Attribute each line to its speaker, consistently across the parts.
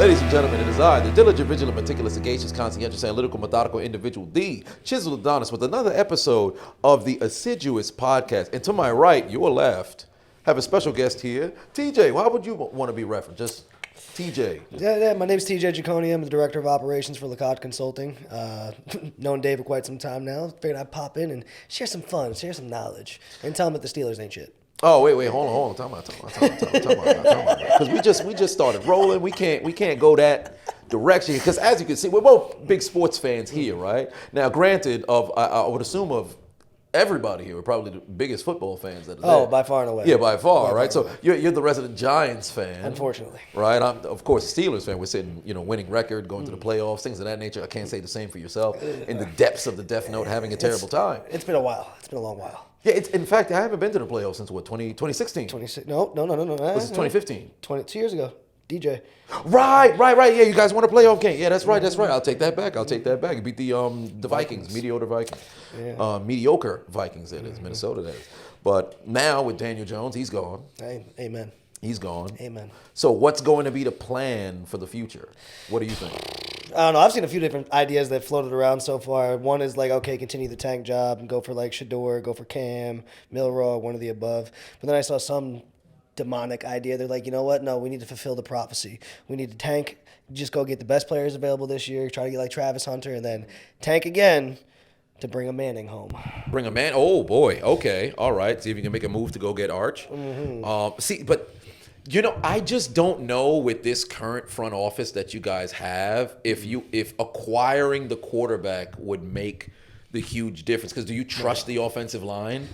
Speaker 1: Ladies and gentlemen, it is I, the diligent, vigilant, meticulous, sagacious, conscientious, analytical, methodical individual, the Chiseled Adonis, with another episode of the Assiduous podcast. And to my right, your left, have a special guest here. TJ, why would you want to be referenced? Just TJ.
Speaker 2: Yeah, my name's TJ Giacone. I'm the Director of Operations for Lacotte Consulting. Known Dave for quite some time now. Figured I'd pop in and share some fun, share some knowledge, and tell him that the Steelers ain't shit.
Speaker 1: Oh, wait, hold on. Talk about. Because we just started rolling. We can't go that direction. Because as you can see, we're both big sports fans here, right? Now, granted, I would assume of everybody here, we're probably the biggest football fans that are there.
Speaker 2: Oh, by far and away.
Speaker 1: Yeah, by far, right? So you're the resident Giants fan.
Speaker 2: Unfortunately.
Speaker 1: Right? I'm, of course, a Steelers fan. We're sitting, winning record, going to the playoffs, things of that nature. I can't say the same for yourself. In the depths of the Death Note, having a terrible time.
Speaker 2: It's been a while. It's been a long while.
Speaker 1: Yeah, in fact, I haven't been to the playoffs since, 2016?
Speaker 2: No.
Speaker 1: Was it 2015?
Speaker 2: 2 years ago. DJ.
Speaker 1: Right. Yeah, you guys won a playoff game. Yeah, that's right. I'll take that back. You beat the Vikings, mediocre Vikings.
Speaker 2: Yeah.
Speaker 1: Mediocre Vikings, that is. Minnesota, that is. But now with Daniel Jones, he's gone.
Speaker 2: Amen.
Speaker 1: He's gone.
Speaker 2: Amen.
Speaker 1: So what's going to be the plan for the future? What do you think?
Speaker 2: I don't know. I've seen a few different ideas that floated around so far. One is like, okay, continue the tank job and go for like Shador, go for Cam, Milroe, one of the above. But then I saw some demonic idea. They're like, you know what? No, we need to fulfill the prophecy. We need to tank, just go get the best players available this year, try to get like Travis Hunter, and then tank again to bring a Manning home.
Speaker 1: Bring a man? Oh, boy. Okay. All right. See if you can make a move to go get Arch.
Speaker 2: Mm-hmm.
Speaker 1: But I just don't know with this current front office that you guys have if acquiring the quarterback would make the huge difference. Because do you trust the offensive line?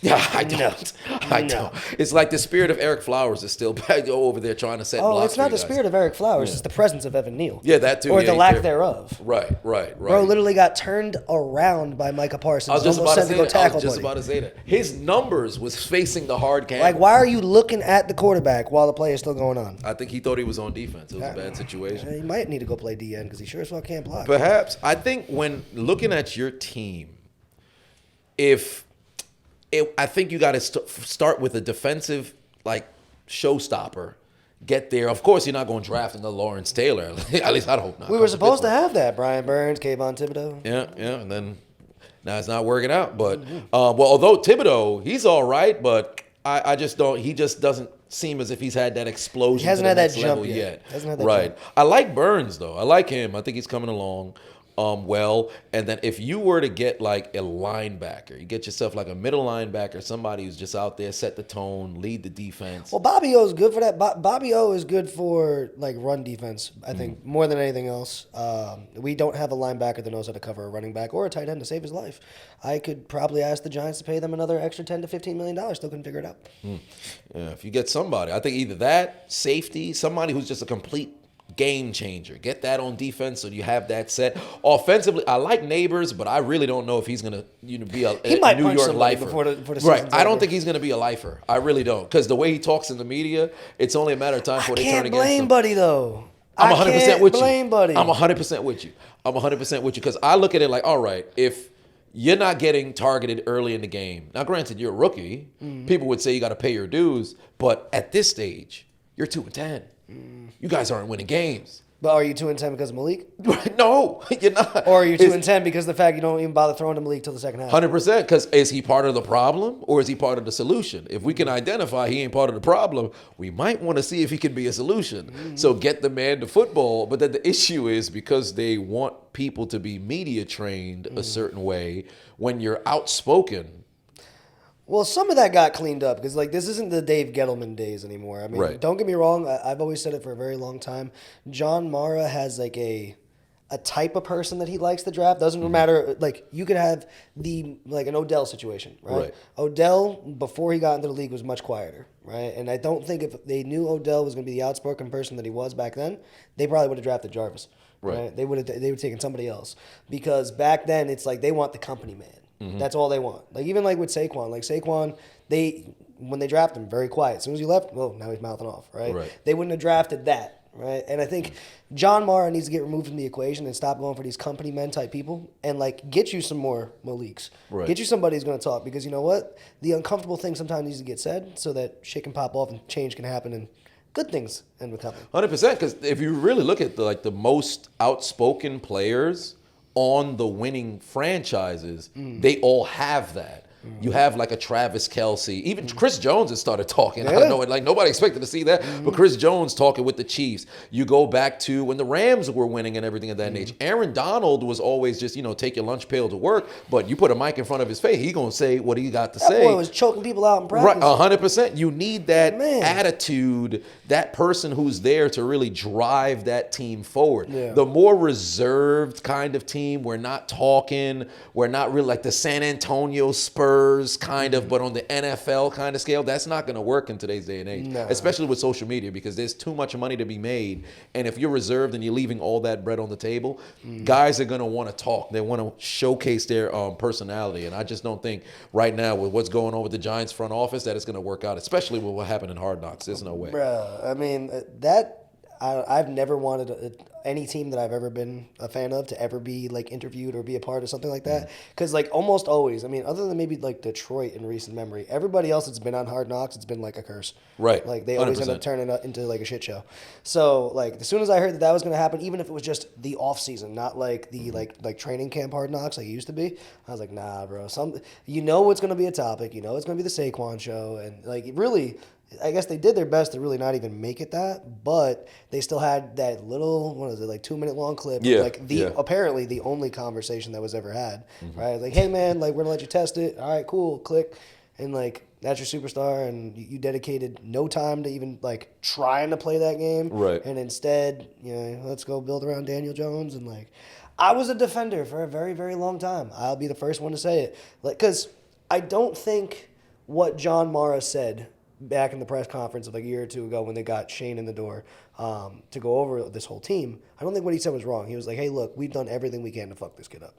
Speaker 1: Yeah, I don't. I don't. It's like the spirit of Eric Flowers is still back over there trying to set blocks.
Speaker 2: Oh, it's not the spirit of Eric Flowers. Yeah. It's the presence of Evan Neal.
Speaker 1: Yeah, that too.
Speaker 2: Or the lack thereof.
Speaker 1: Right.
Speaker 2: Bro literally got turned around by Micah Parsons.
Speaker 1: I was just about
Speaker 2: to
Speaker 1: say that. His numbers was facing the hard camera.
Speaker 2: Like, why are you looking at the quarterback while the play is still going on?
Speaker 1: I think he thought he was on defense. It was a bad situation.
Speaker 2: He might need to go play DN because he sure as well can't block.
Speaker 1: Perhaps. I think when looking at your team, I think you got to start with a defensive, showstopper. Get there. Of course, you're not going to draft another Lawrence Taylor. At least I hope not.
Speaker 2: We were supposed to have that. Brian Burns, Kayvon Thibodeau.
Speaker 1: Yeah. And then now it's not working out. But, although Thibodeau, he's all right, but I just don't. He just doesn't seem as if he's had that explosion.
Speaker 2: He hasn't
Speaker 1: to the
Speaker 2: had
Speaker 1: next
Speaker 2: that jump
Speaker 1: level yet.
Speaker 2: Hasn't had that
Speaker 1: right.
Speaker 2: jump.
Speaker 1: I like Burns, though. I like him. I think he's coming along. Well, and then if you were to get like a linebacker, you get yourself like a middle linebacker, somebody who's just out there, set the tone, lead the defense.
Speaker 2: Well, Bobby O is good for that. Bobby O is good for like run defense, I think, more than anything else. We don't have a linebacker that knows how to cover a running back or a tight end to save his life. I could probably ask the Giants to pay them another extra $10 to $15 million. Still couldn't figure it out.
Speaker 1: Yeah, if you get somebody, I think either that, safety, somebody who's just a complete game changer. Get that on defense so you have that set. Offensively, I like Neighbors, but I really don't know if he's going to be a New York lifer.
Speaker 2: Before the
Speaker 1: right. I don't think he's going to be a lifer. I really don't. Because the way he talks in the media, it's only a matter of time before they turn against him.
Speaker 2: I can't blame Buddy, though.
Speaker 1: I'm 100% with you.
Speaker 2: Blame Buddy.
Speaker 1: I'm 100% with you. I'm 100% with you because I look at it like, all right, if you're not getting targeted early in the game. Now, granted, you're a rookie. People would say you got to pay your dues. But at this stage, you're 2-10. You guys aren't winning games.
Speaker 2: But are you 2-10 because of Malik?
Speaker 1: No, you're not.
Speaker 2: Or are you 2-10 because of the fact you don't even bother throwing to Malik till the second half?
Speaker 1: 100%. Because is he part of the problem or is he part of the solution? If we can identify he ain't part of the problem, we might want to see if he can be a solution. So get the man to football. But then the issue is because they want people to be media trained a certain way, when you're outspoken.
Speaker 2: Well, some of that got cleaned up because, this isn't the Dave Gettleman days anymore. I mean, Don't get me wrong. I've always said it for a very long time. John Mara has, a type of person that he likes to draft. Doesn't matter. You could have an Odell situation, right? Odell, before he got into the league, was much quieter, right? And I don't think if they knew Odell was going to be the outspoken person that he was back then, they probably would have drafted Jarvis, right? They would have taken somebody else because back then it's like they want the company man. That's all they want. Even with Saquon. Saquon, when they drafted him, very quiet. As soon as he left, now he's mouthing off, right? They wouldn't have drafted that, right? And I think John Mara needs to get removed from the equation and stop going for these company men type people and get you some more Maliks. Get you somebody who's going to talk because you know what? The uncomfortable thing sometimes needs to get said so that shit can pop off and change can happen and good things end with coming.
Speaker 1: 100%. Because if you really look at the most outspoken players on the winning franchises, they all have that. You have like a Travis Kelce. Even Chris Jones has started talking. I don't know, like nobody expected to see that, but Chris Jones talking with the Chiefs. You go back to when the Rams were winning and everything of that nature. Aaron Donald was always just, take your lunch pail to work, but you put a mic in front of his face, he gonna say what he got to say.
Speaker 2: That boy was choking people out in practice.
Speaker 1: Right, 100%. You need that attitude, that person who's there to really drive that team forward.
Speaker 2: Yeah.
Speaker 1: The more reserved kind of team, we're not talking, we're not really like the San Antonio Spurs kind of, but on the NFL kind of scale, that's not going to work in today's day and age, especially with social media, because there's too much money to be made. And if you're reserved and you're leaving all that bread on the table, guys are going to want to talk. They want to showcase their personality. And I just don't think right now with what's going on with the Giants front office that it's going to work out, especially with what happened in Hard Knocks. There's no way.
Speaker 2: Bruh, I mean, I've never wanted any team that I've ever been a fan of to ever be like interviewed or be a part of something like that. Because like almost always, I mean, other than maybe like Detroit in recent memory, everybody else that's been on Hard Knocks, it's been like a curse.
Speaker 1: Right.
Speaker 2: Like they always
Speaker 1: 100%.
Speaker 2: end up turning it into like a shit show. So like as soon as I heard that was going to happen, even if it was just the off season, not like the like training camp Hard Knocks like it used to be, I was like, nah, bro. It's going to be a topic. It's going to be the Saquon show, and like really. I guess they did their best to really not even make it that, but they still had that little, 2-minute long clip.
Speaker 1: Yeah.
Speaker 2: Apparently the only conversation that was ever had, right? Like, hey man, like we're gonna let you test it. All right, cool, click, and like that's your superstar, and you dedicated no time to even like trying to play that game,
Speaker 1: right?
Speaker 2: And instead, let's go build around Daniel Jones, and like I was a defender for a very, very long time. I'll be the first one to say it, like because I don't think what John Mara said back in the press conference of like a year or two ago when they got Shane in the door to go over this whole team, I don't think what he said was wrong. He was like, hey, look, we've done everything we can to fuck this kid up.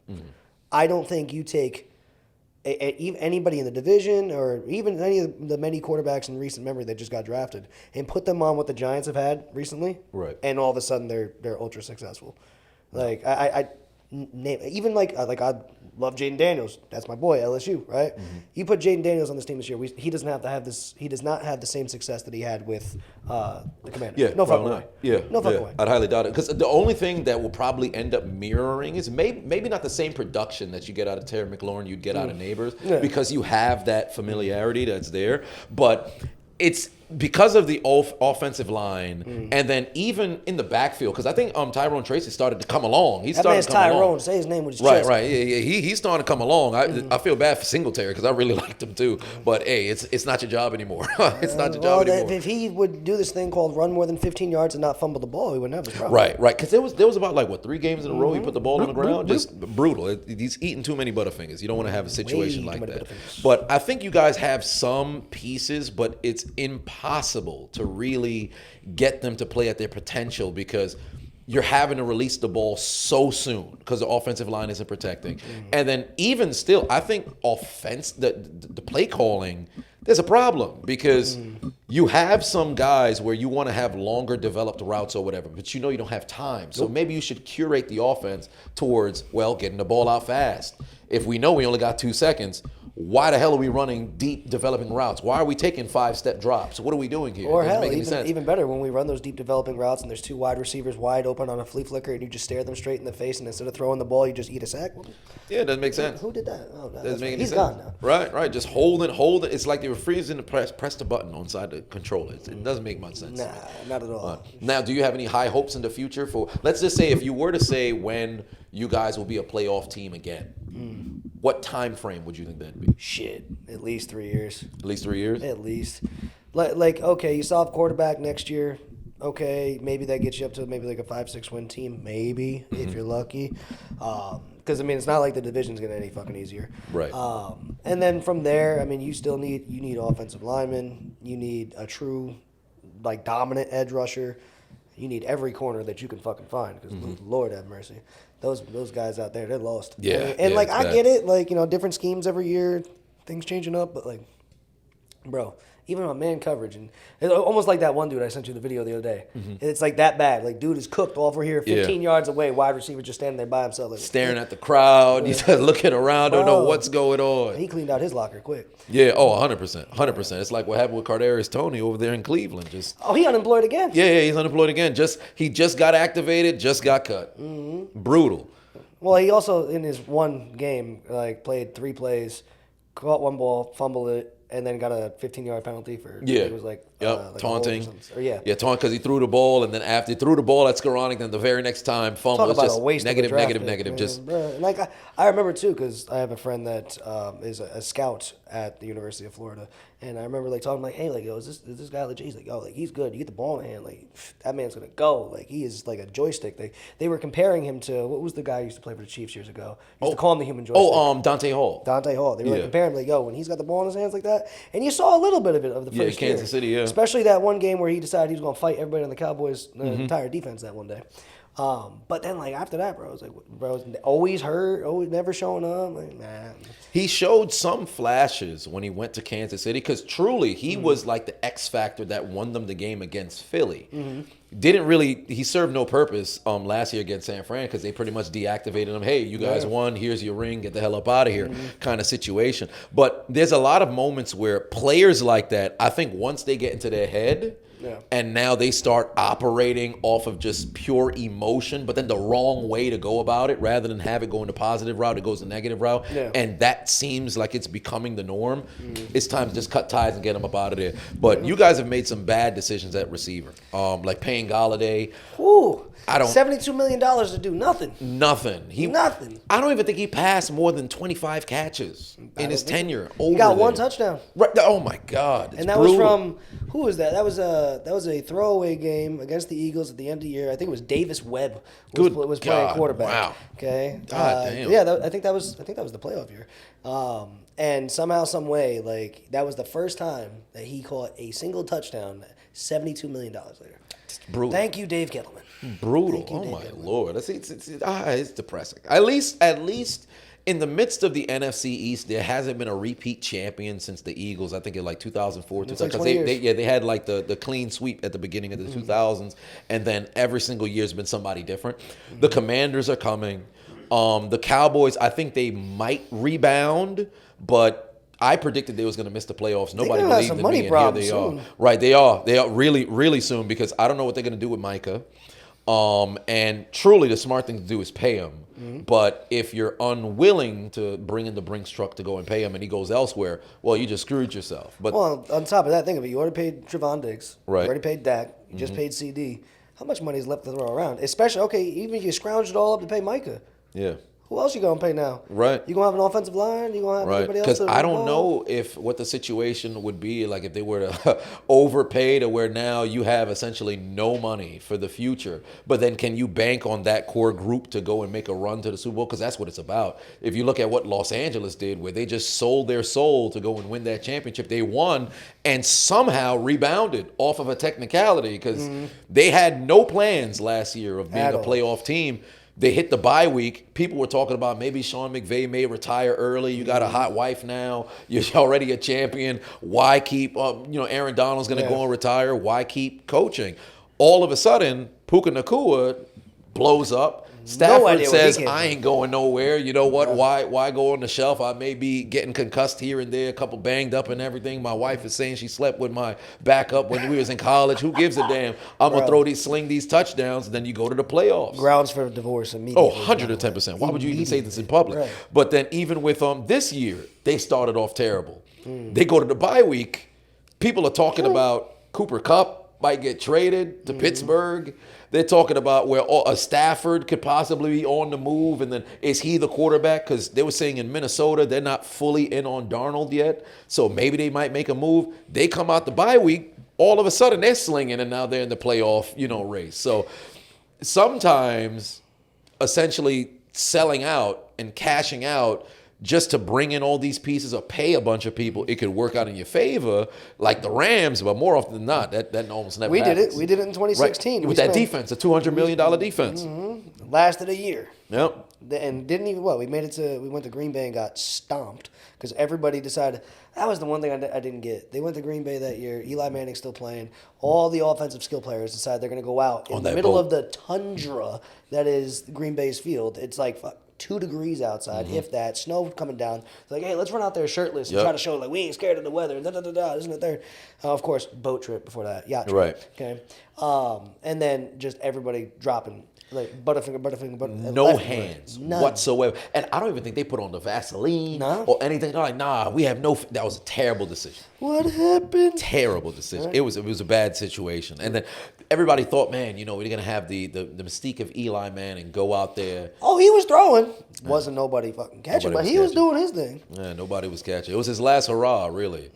Speaker 2: I don't think you take anybody in the division or even any of the many quarterbacks in recent memory that just got drafted and put them on what the Giants have had recently,
Speaker 1: right?
Speaker 2: And all of a sudden they're ultra successful. Like I even like I love Jaden Daniels. That's my boy, LSU, right? You put Jaden Daniels on this team this year, he doesn't have to have this. He does not have the same success that he had with the Commanders.
Speaker 1: Yeah,
Speaker 2: no fucking way.
Speaker 1: Yeah,
Speaker 2: no fucking way.
Speaker 1: I'd highly doubt it because the only thing that will probably end up mirroring is maybe not the same production that you get out of Terry McLaurin, you'd get out of Neighbors, because you have that familiarity that's there, but it's because of the offensive line, and then even in the backfield, because I think Tyrone Tracy started to come along. That man's
Speaker 2: Tyrone. Say his name with his chest.
Speaker 1: Right. Yeah. He's starting to come along. I feel bad for Singletary because I really liked him too. But hey, it's not your job anymore. It's not your job anymore.
Speaker 2: If he would do this thing called run more than 15 yards and not fumble the ball, he wouldn't have this problem.
Speaker 1: Right. Because there was about 3 games in a row he put the ball on the ground. Just brutal. He's eating too many Butterfingers. You don't want to have a situation like that. But I think you guys have some pieces, but it's impossible to really get them to play at their potential because you're having to release the ball so soon because the offensive line isn't protecting. And then even still, I think the play calling, there's a problem because you have some guys where you want to have longer developed routes or whatever, but you don't have time. So maybe you should curate the offense towards, getting the ball out fast. If we know we only got 2 seconds, why the hell are we running deep developing routes? Why are we taking 5-step drops? What are we doing here?
Speaker 2: Or hell, even better, when we run those deep developing routes and there's 2 wide receivers wide open on a flea flicker and you just stare them straight in the face and instead of throwing the ball, you just eat a sack?
Speaker 1: Yeah, it doesn't make sense.
Speaker 2: Who did that? Oh, no,
Speaker 1: doesn't make any
Speaker 2: he's
Speaker 1: sense.
Speaker 2: Gone now.
Speaker 1: Right. Just hold it. It's like they were freezing to press the button on side to control it. It doesn't make much sense.
Speaker 2: Nah, not at all.
Speaker 1: Now, do you have any high hopes in the future for, let's just say if you were to say when you guys will be a playoff team again, what time frame would you think that'd be?
Speaker 2: Shit, at least 3 years.
Speaker 1: At least 3 years?
Speaker 2: At least. Okay, you solve quarterback next year. Okay, maybe that gets you up to maybe like a 5-6 win team, maybe, if you're lucky. Because, it's not like the division's getting any fucking easier.
Speaker 1: Right.
Speaker 2: And then from there, you still need offensive linemen. You need a true, dominant edge rusher. You need every corner that you can fucking find because Lord have mercy. Those guys out there, they're lost.
Speaker 1: Yeah.
Speaker 2: I get it, different schemes every year, things changing up, but Bro, even on man coverage, and it's almost like that one dude I sent you the video the other day. It's like that bad. Like, dude is cooked over here, 15 yards away. Wide receiver just standing there by himself, like,
Speaker 1: staring at the crowd. He's looking around, don't know what's going on.
Speaker 2: He cleaned out his locker quick.
Speaker 1: Yeah, 100%, 100%. It's like what happened with Kadarius Toney over there in Cleveland.
Speaker 2: He unemployed again.
Speaker 1: Yeah, he's unemployed again. He just got activated, just got cut. Brutal.
Speaker 2: Well, he also in his one game like played 3 plays, caught one ball, fumbled it, and then got a 15-yard penalty for it was like
Speaker 1: taunting.
Speaker 2: Yeah,
Speaker 1: taunting because he threw the ball, and then after he threw the ball at Skoranek, then the very next time fumble.
Speaker 2: Talk about a waste
Speaker 1: negative,
Speaker 2: of a draft
Speaker 1: negative.
Speaker 2: pick,
Speaker 1: Just
Speaker 2: like I remember too, because I have a friend that is a scout at the University of Florida, and I remember like talking like, hey, like, yo, is this guy legit? He's like, yo, like, he's good. You get the ball in hand, like, that man's gonna go. Like, he is like a joystick. They were comparing him to, what was the guy who used to play for the Chiefs years ago? Used to call him the human joystick.
Speaker 1: Dante Hall.
Speaker 2: They were like comparing him, like, yo, when he's got the ball in his hands like that, and you saw a little bit of it of the first year.
Speaker 1: Kansas City,
Speaker 2: especially that one game where he decided he was gonna fight everybody on the Cowboys entire defense that one day. But then, like, after that, bro, I was like, bro, always hurt, always never showing up. Like, nah.
Speaker 1: He showed some flashes when he went to Kansas City because truly he was like the X factor that won them the game against Philly. He served no purpose last year against San Fran because they pretty much deactivated him. Hey, you guys won. Here's your ring. Get the hell up out of here kind of situation. But there's a lot of moments where players like that, I think once they get into their head, and now they start operating off of just pure emotion, but then the wrong way to go about it, rather than have it go in the positive route, it goes the negative route. And that seems like it's becoming the norm. It's time to just cut ties and get them up out of there. But you guys have made some bad decisions at receiver, like paying Galladay.
Speaker 2: Ooh. $72 million to do nothing.
Speaker 1: Nothing.
Speaker 2: Nothing.
Speaker 1: I don't even think he passed more than 25 catches in his tenure.
Speaker 2: He got one touchdown.
Speaker 1: Right. Oh my God.
Speaker 2: And that was from, who was that? That was a throwaway game against the Eagles at the end of the year. I think it was Davis Webb was playing quarterback.
Speaker 1: Wow.
Speaker 2: Okay.
Speaker 1: God damn.
Speaker 2: Yeah, I think that was the playoff year. And somehow, some way, like, that was the first time that he caught a single touchdown. $72 million later.
Speaker 1: It's brutal.
Speaker 2: Thank you, Dave Gettleman.
Speaker 1: Brutal. Oh my Lord. It's depressing. At least in the midst of the NFC East, there hasn't been a repeat champion since the Eagles. I think in like 2004.
Speaker 2: It's like 20 years.
Speaker 1: They had like the clean sweep at the beginning of the 2000s, and then every single year has been somebody different. The Commanders are coming. The Cowboys, I think they might rebound, but I predicted they was going to miss the playoffs. Nobody believed in me, and here they are. Right, they are really, really soon, because I don't know what they're going to do with Micah. And truly, the smart thing to do is pay him. But if you're unwilling to bring in the Brinks truck to go and pay him, and he goes elsewhere, well, you just screwed yourself. But
Speaker 2: well, on top of that, think of it. You already paid Trevon Diggs.
Speaker 1: Right.
Speaker 2: You already paid Dak. You just paid CD. How much money is left to throw around? Especially, even if you scrounged it all up to pay Micah.
Speaker 1: Yeah.
Speaker 2: Who else you gonna pay now?
Speaker 1: Right.
Speaker 2: You gonna have an offensive line? You gonna have everybody else?
Speaker 1: Because I don't know what the situation would be like if they were to overpay to where now you have essentially no money for the future. But then can you bank on that core group to go and make a run to the Super Bowl? Because that's what it's about. If you look at what Los Angeles did, where they just sold their soul to go and win that championship, they won and somehow rebounded off of a technicality because they had no plans last year of being a playoff team. They hit the bye week. People were talking about maybe Sean McVay may retire early. You got a hot wife now. You're already a champion. Why keep, Aaron Donald's going to go and retire. Why keep coaching? All of a sudden, Puka Nacua blows up. Stafford says, I ain't going nowhere. You know what? Why go on the shelf? I may be getting concussed here and there, a couple banged up and everything. My wife is saying she slept with my backup when we was in college. Who gives a damn? I'm going to sling these touchdowns, and then you go to the playoffs.
Speaker 2: Grounds for divorce immediately.
Speaker 1: 110%. Why would you even say this in public?
Speaker 2: Right.
Speaker 1: But then even with this year, they started off terrible. They go to the bye week. People are talking about Cooper Kupp might get traded to Pittsburgh. They're talking about where a Stafford could possibly be on the move, and then is he the quarterback? Because they were saying in Minnesota they're not fully in on Darnold yet, so maybe they might make a move. They come out the bye week, all of a sudden they're slinging, and now they're in the playoff, race. So sometimes, essentially selling out and cashing out just to bring in all these pieces or pay a bunch of people, it could work out in your favor, like the Rams. But more often than not, that almost never happens.
Speaker 2: We did it in 2016
Speaker 1: with that defense, a $200 million defense.
Speaker 2: Lasted a year.
Speaker 1: Yep.
Speaker 2: And didn't even we went to Green Bay and got stomped because everybody decided. That was the one thing I didn't get. They went to Green Bay that year. Eli Manning's still playing. All the offensive skill players decided they're going to go out in the middle of the tundra that is Green Bay's field. It's like 2 degrees outside, if that. Snow coming down. It's like, hey, let's run out there shirtless and try to show like we ain't scared of the weather. Isn't it there? Of course, boat trip before that, yacht trip.
Speaker 1: Right.
Speaker 2: Okay. And then just everybody dropping. Like Butterfinger.
Speaker 1: No hands whatsoever. And I don't even think they put on the Vaseline or anything. They're like, nah, we have no. That was a terrible decision.
Speaker 2: What happened?
Speaker 1: Terrible decision. Right. It was a bad situation. And then everybody thought, man, we're going to have the mystique of Eli Manning go out there.
Speaker 2: Oh, he was throwing. Wasn't nobody fucking catching, but he was doing his thing.
Speaker 1: Yeah, nobody was catching. It was his last hurrah, really.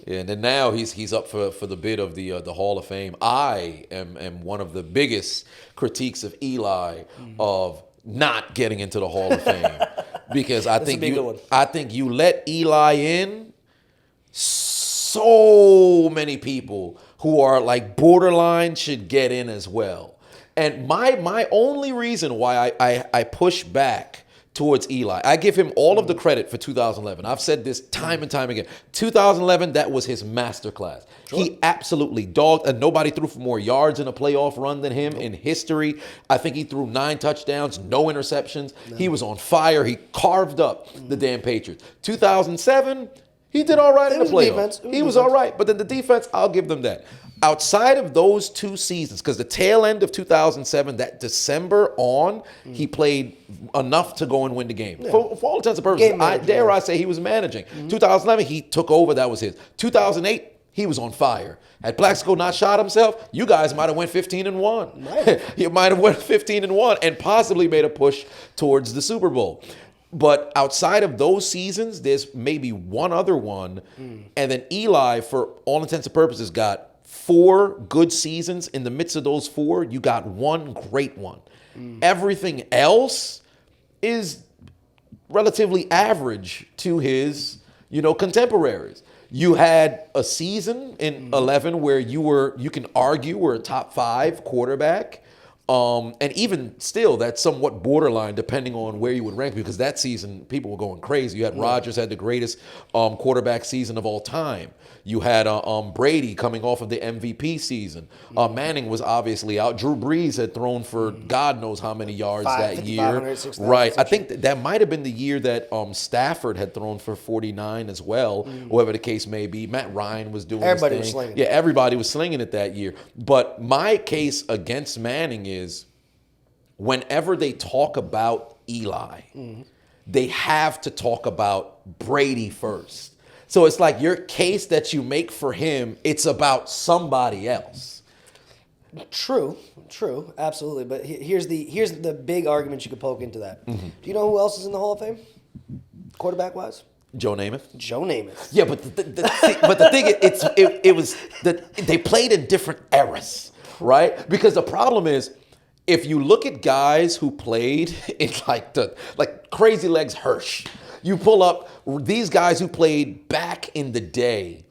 Speaker 1: Yeah, and then now he's up for the bid of the Hall of Fame. I am one of the biggest critiques of Eli of not getting into the Hall of Fame because I think you let Eli in. So many people who are like borderline should get in as well. And my only reason why I push back towards Eli, I give him all of the credit for 2011. I've said this time and time again. 2011, that was his masterclass. Sure. He absolutely dogged, and nobody threw for more yards in a playoff run than him in history. I think he threw 9 touchdowns, no interceptions. No. He was on fire. He carved up the damn Patriots. 2007, he did all right in the playoffs. He was all right, but then the defense, I'll give them that. Outside of those 2 seasons, because the tail end of 2007, that December on, he played enough to go and win the game. Yeah. For all intents and purposes, I say he was managing. 2011, he took over. That was his. 2008, he was on fire. Had Plaxico not shot himself, you guys might have went 15-1. You might have went 15-1 and possibly made a push towards the Super Bowl. But outside of those seasons, there's maybe one other one. And then Eli, for all intents and purposes, got 4 good seasons. In the midst of those 4, you got 1 great one. Everything else is relatively average to his, contemporaries. You had a season in 11 where you can argue were a top 5 quarterback. And even still, that's somewhat borderline depending on where you would rank, because that season, people were going crazy. You had Rodgers had the greatest quarterback season of all time. You had Brady coming off of the MVP season. Manning was obviously out. Drew Brees had thrown for God knows how many yards that year. Right. I think that might have been the year that Stafford had thrown for 49 as well, whatever the case may be. Matt Ryan was doing
Speaker 2: everybody
Speaker 1: his thing.
Speaker 2: Was slinging.
Speaker 1: Yeah, everybody was slinging it that year. But my case against Manning is whenever they talk about Eli, they have to talk about Brady first. So it's like your case that you make for him, it's about somebody else.
Speaker 2: True, absolutely. But here's the big argument you could poke into that. Do you know who else is in the Hall of Fame, quarterback-wise?
Speaker 1: Joe Namath.
Speaker 2: Yeah,
Speaker 1: but the thing they played in different eras, right? Because the problem is, if you look at guys who played in like Crazy Legs Hirsch, you pull up these guys who played back in the day,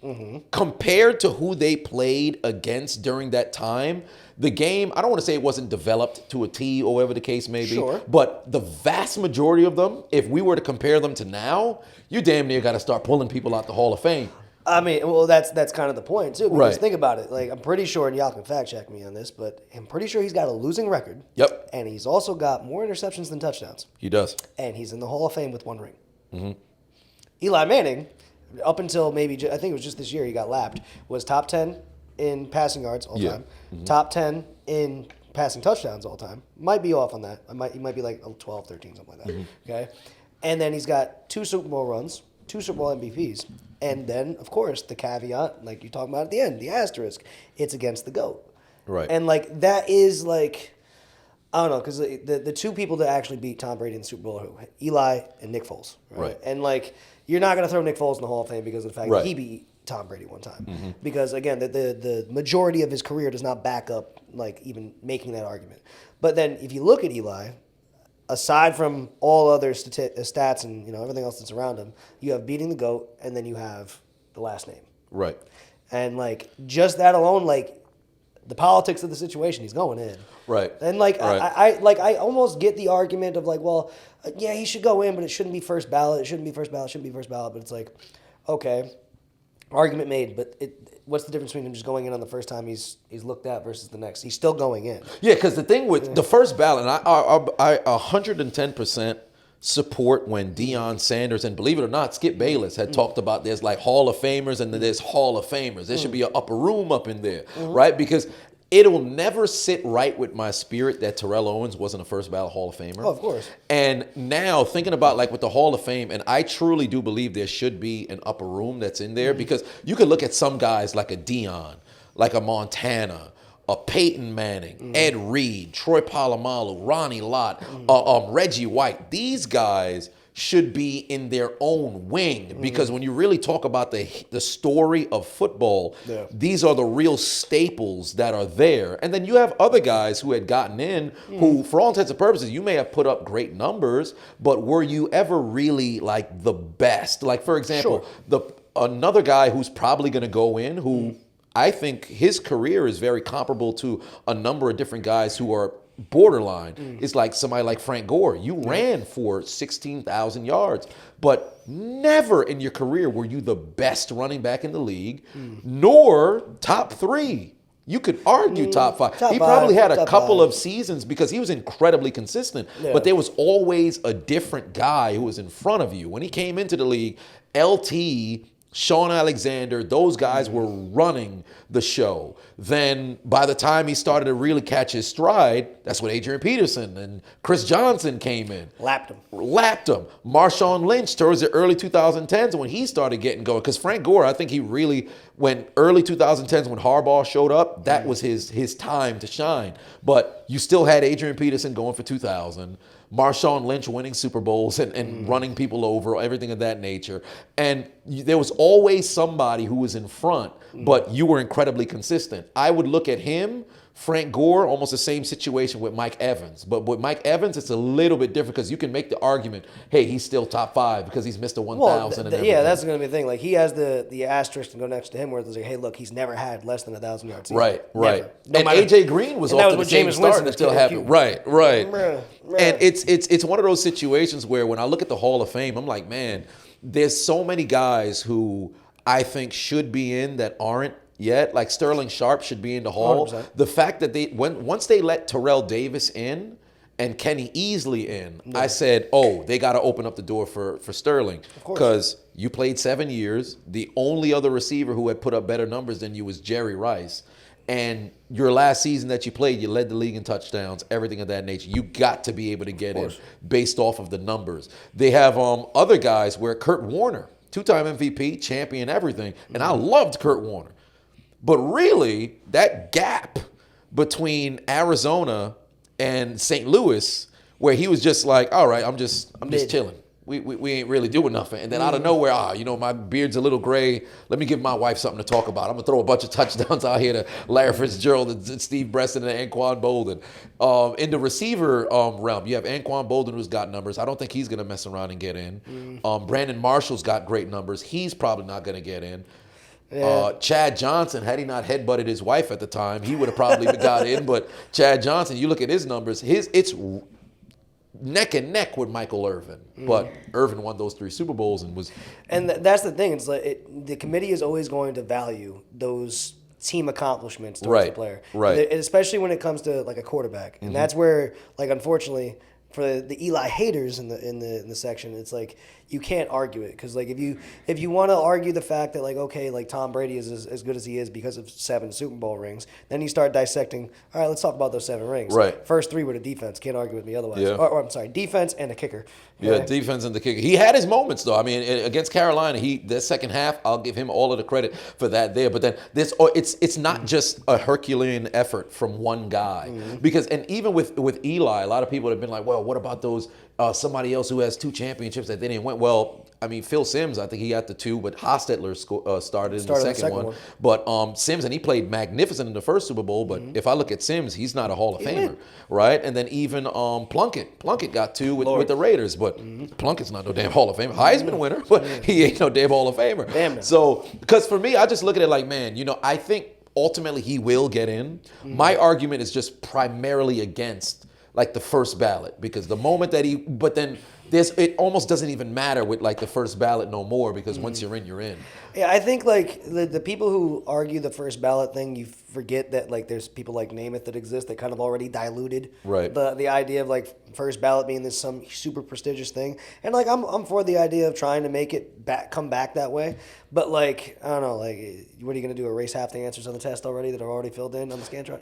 Speaker 1: compared to who they played against during that time, the game, I don't want to say it wasn't developed to a T or whatever the case may be, but the vast majority of them, if we were to compare them to now, you damn near got to start pulling people out the Hall of Fame.
Speaker 2: I mean, well, that's kind of the point, too. Because think about it. Like, I'm pretty sure, and y'all can fact check me on this, but I'm pretty sure he's got a losing record.
Speaker 1: Yep.
Speaker 2: And he's also got more interceptions than touchdowns.
Speaker 1: He does.
Speaker 2: And he's in the Hall of Fame with 1 ring. Eli Manning, up until maybe, I think it was just this year he got lapped, was top 10 in passing yards all time, top 10 in passing touchdowns all time. Might be off on that. He might be like 12, 13, something like that. Okay? And then he's got 2 Super Bowl runs, 2 Super Bowl MVPs. And then, of course, the caveat, like you talking about at the end, the asterisk, it's against the GOAT.
Speaker 1: Right.
Speaker 2: And, like, that is, like, I don't know, because the 2 people that actually beat Tom Brady in the Super Bowl are who? Eli and Nick Foles. Right. And, like, you're not going to throw Nick Foles in the Hall of Fame because of the fact that he beat Tom Brady one time. Because, again, the majority of his career does not back up, like, even making that argument. But then if you look at Eli, aside from all other stats and everything else that's around him, you have beating the GOAT, and then you have the last name.
Speaker 1: Right.
Speaker 2: And like just that alone, like the politics of the situation, he's going in.
Speaker 1: Right.
Speaker 2: And like
Speaker 1: Right.
Speaker 2: I almost get the argument of like, well, yeah, he should go in, but it shouldn't be first ballot. It shouldn't be first ballot. It shouldn't be first ballot. But it's like, okay, argument made. But what's the difference between him just going in on the first time he's looked at versus the next? He's still going in.
Speaker 1: Yeah, because the thing with the first ballot, and I 110% support when Deion Sanders and, believe it or not, Skip Bayless had talked about there's like Hall of Famers and then there's Hall of Famers. There should be an upper room up in there, right? Because it'll never sit right with my spirit that Terrell Owens wasn't a first ballot Hall of Famer.
Speaker 2: Oh, of course.
Speaker 1: And now thinking about like with the Hall of Fame, and I truly do believe there should be an upper room that's in there, because you could look at some guys like a Deion, like a Montana, a Peyton Manning, Ed Reed, Troy Polamalu, Ronnie Lott, Reggie White. These guys should be in their own wing, because when you really talk about the story of football, these are the real staples that are there. And then you have other guys who had gotten in who, for all intents and purposes, you may have put up great numbers, but were you ever really like the best? Like, for example, another guy who's probably going to go in who I think his career is very comparable to a number of different guys who are borderline. It's like somebody like Frank Gore. You ran for 16,000 yards, but never in your career were you the best running back in the league, nor top 3. You could argue top 5. He probably had a couple of seasons because he was incredibly consistent, but there was always a different guy who was in front of you. When he came into the league, LT, Sean Alexander, those guys were running the show. Then by the time he started to really catch his stride, that's when Adrian Peterson and Chris Johnson came in.
Speaker 2: Lapped him.
Speaker 1: Marshawn Lynch towards the early 2010s when he started getting going. Because Frank Gore, I think he really, when early 2010s when Harbaugh showed up, that was his time to shine. But you still had Adrian Peterson going for 2,000. Marshawn Lynch winning Super Bowls and running people over, everything of that nature. And there was always somebody who was in front, but you were incredibly consistent. I would look at him, Frank Gore, almost the same situation with Mike Evans. But with Mike Evans, it's a little bit different because you can make the argument, hey, he's still top 5 because he's Mr. 1,000 and everything.
Speaker 2: Yeah, that's going to be the thing. Like, he has the asterisk to go next to him where it's like, hey, look, he's never had less than 1,000 yards.
Speaker 1: Right. No, and A.J. Green was off to the same start and it still happened. Right. And it's one of those situations where when I look at the Hall of Fame, I'm like, man, there's so many guys who I think should be in that aren't yet. Like Sterling Sharp should be in the Hall.
Speaker 2: 100%.
Speaker 1: The fact that once they let Terrell Davis in and Kenny Easley in, I said, oh, they got to open up the door for Sterling. Because you played 7 years. The only other receiver who had put up better numbers than you was Jerry Rice. And your last season that you played, you led the league in touchdowns, everything of that nature. You got to be able to get in based off of the numbers. They have other guys where Kurt Warner, 2-time MVP, champion, everything. And I loved Kurt Warner. But really, that gap between Arizona and St. Louis, where he was just like, all right, I'm just chilling. We ain't really doing nothing. And then out of nowhere, my beard's a little gray. Let me give my wife something to talk about. I'm going to throw a bunch of touchdowns out here to Larry Fitzgerald and Steve Breston and Anquan Bolden. In the receiver realm, you have Anquan Bolden who's got numbers. I don't think he's going to mess around and get in. Brandon Marshall's got great numbers. He's probably not going to get in. Yeah. Chad Johnson, had he not headbutted his wife at the time, he would have probably got in. But Chad Johnson, you look at his numbers, it's neck and neck with Michael Irvin. But Irvin won those 3 Super Bowls and was.
Speaker 2: And that's the thing. It's like the committee is always going to value those team accomplishments towards the player,
Speaker 1: right?
Speaker 2: And especially when it comes to like a quarterback, and that's where, like, unfortunately, for the Eli haters in the section, it's like you can't argue it because, like, if you want to argue the fact that, like, okay, like Tom Brady is as good as he is because of 7 Super Bowl rings, then you start dissecting. All right, let's talk about those 7 rings.
Speaker 1: Right.
Speaker 2: First 3 were the defense. Can't argue with me otherwise.
Speaker 1: Yeah.
Speaker 2: Or I'm sorry, defense and a kicker.
Speaker 1: Yeah, defense and the kicker. He had his moments, though. I mean, against Carolina, the second half, I'll give him all of the credit for that there. But then it's not just a Herculean effort from one guy. Because, and even with Eli, a lot of people have been like, well, what about those somebody else who has 2 championships that they didn't win? well, I mean, Phil Simms, I think he got the 2, but Hostetler started in the second one. But Simms, and he played magnificent in the first Super Bowl, but if I look at Simms, he's not a Hall of Famer, right? And then even Plunkett got 2 with the Raiders, but Plunkett's not no damn Hall of Famer. Heisman winner, but he ain't no damn Hall of Famer.
Speaker 2: Damn.
Speaker 1: So, because for me, I just look at it like, man, I think ultimately he will get in. My argument is just primarily against like the first ballot, because the moment that but then it almost doesn't even matter with like the first ballot no more, because once you're in, you're in.
Speaker 2: Yeah, I think like the people who argue the first ballot thing, you forget that like there's people like Namath that exist that kind of already diluted the idea of like first ballot being this some super prestigious thing. And like I'm for the idea of trying to make it come back that way. But like I don't know, like what are you gonna do? Erase half the answers on the test already that are already filled in on the Scantron?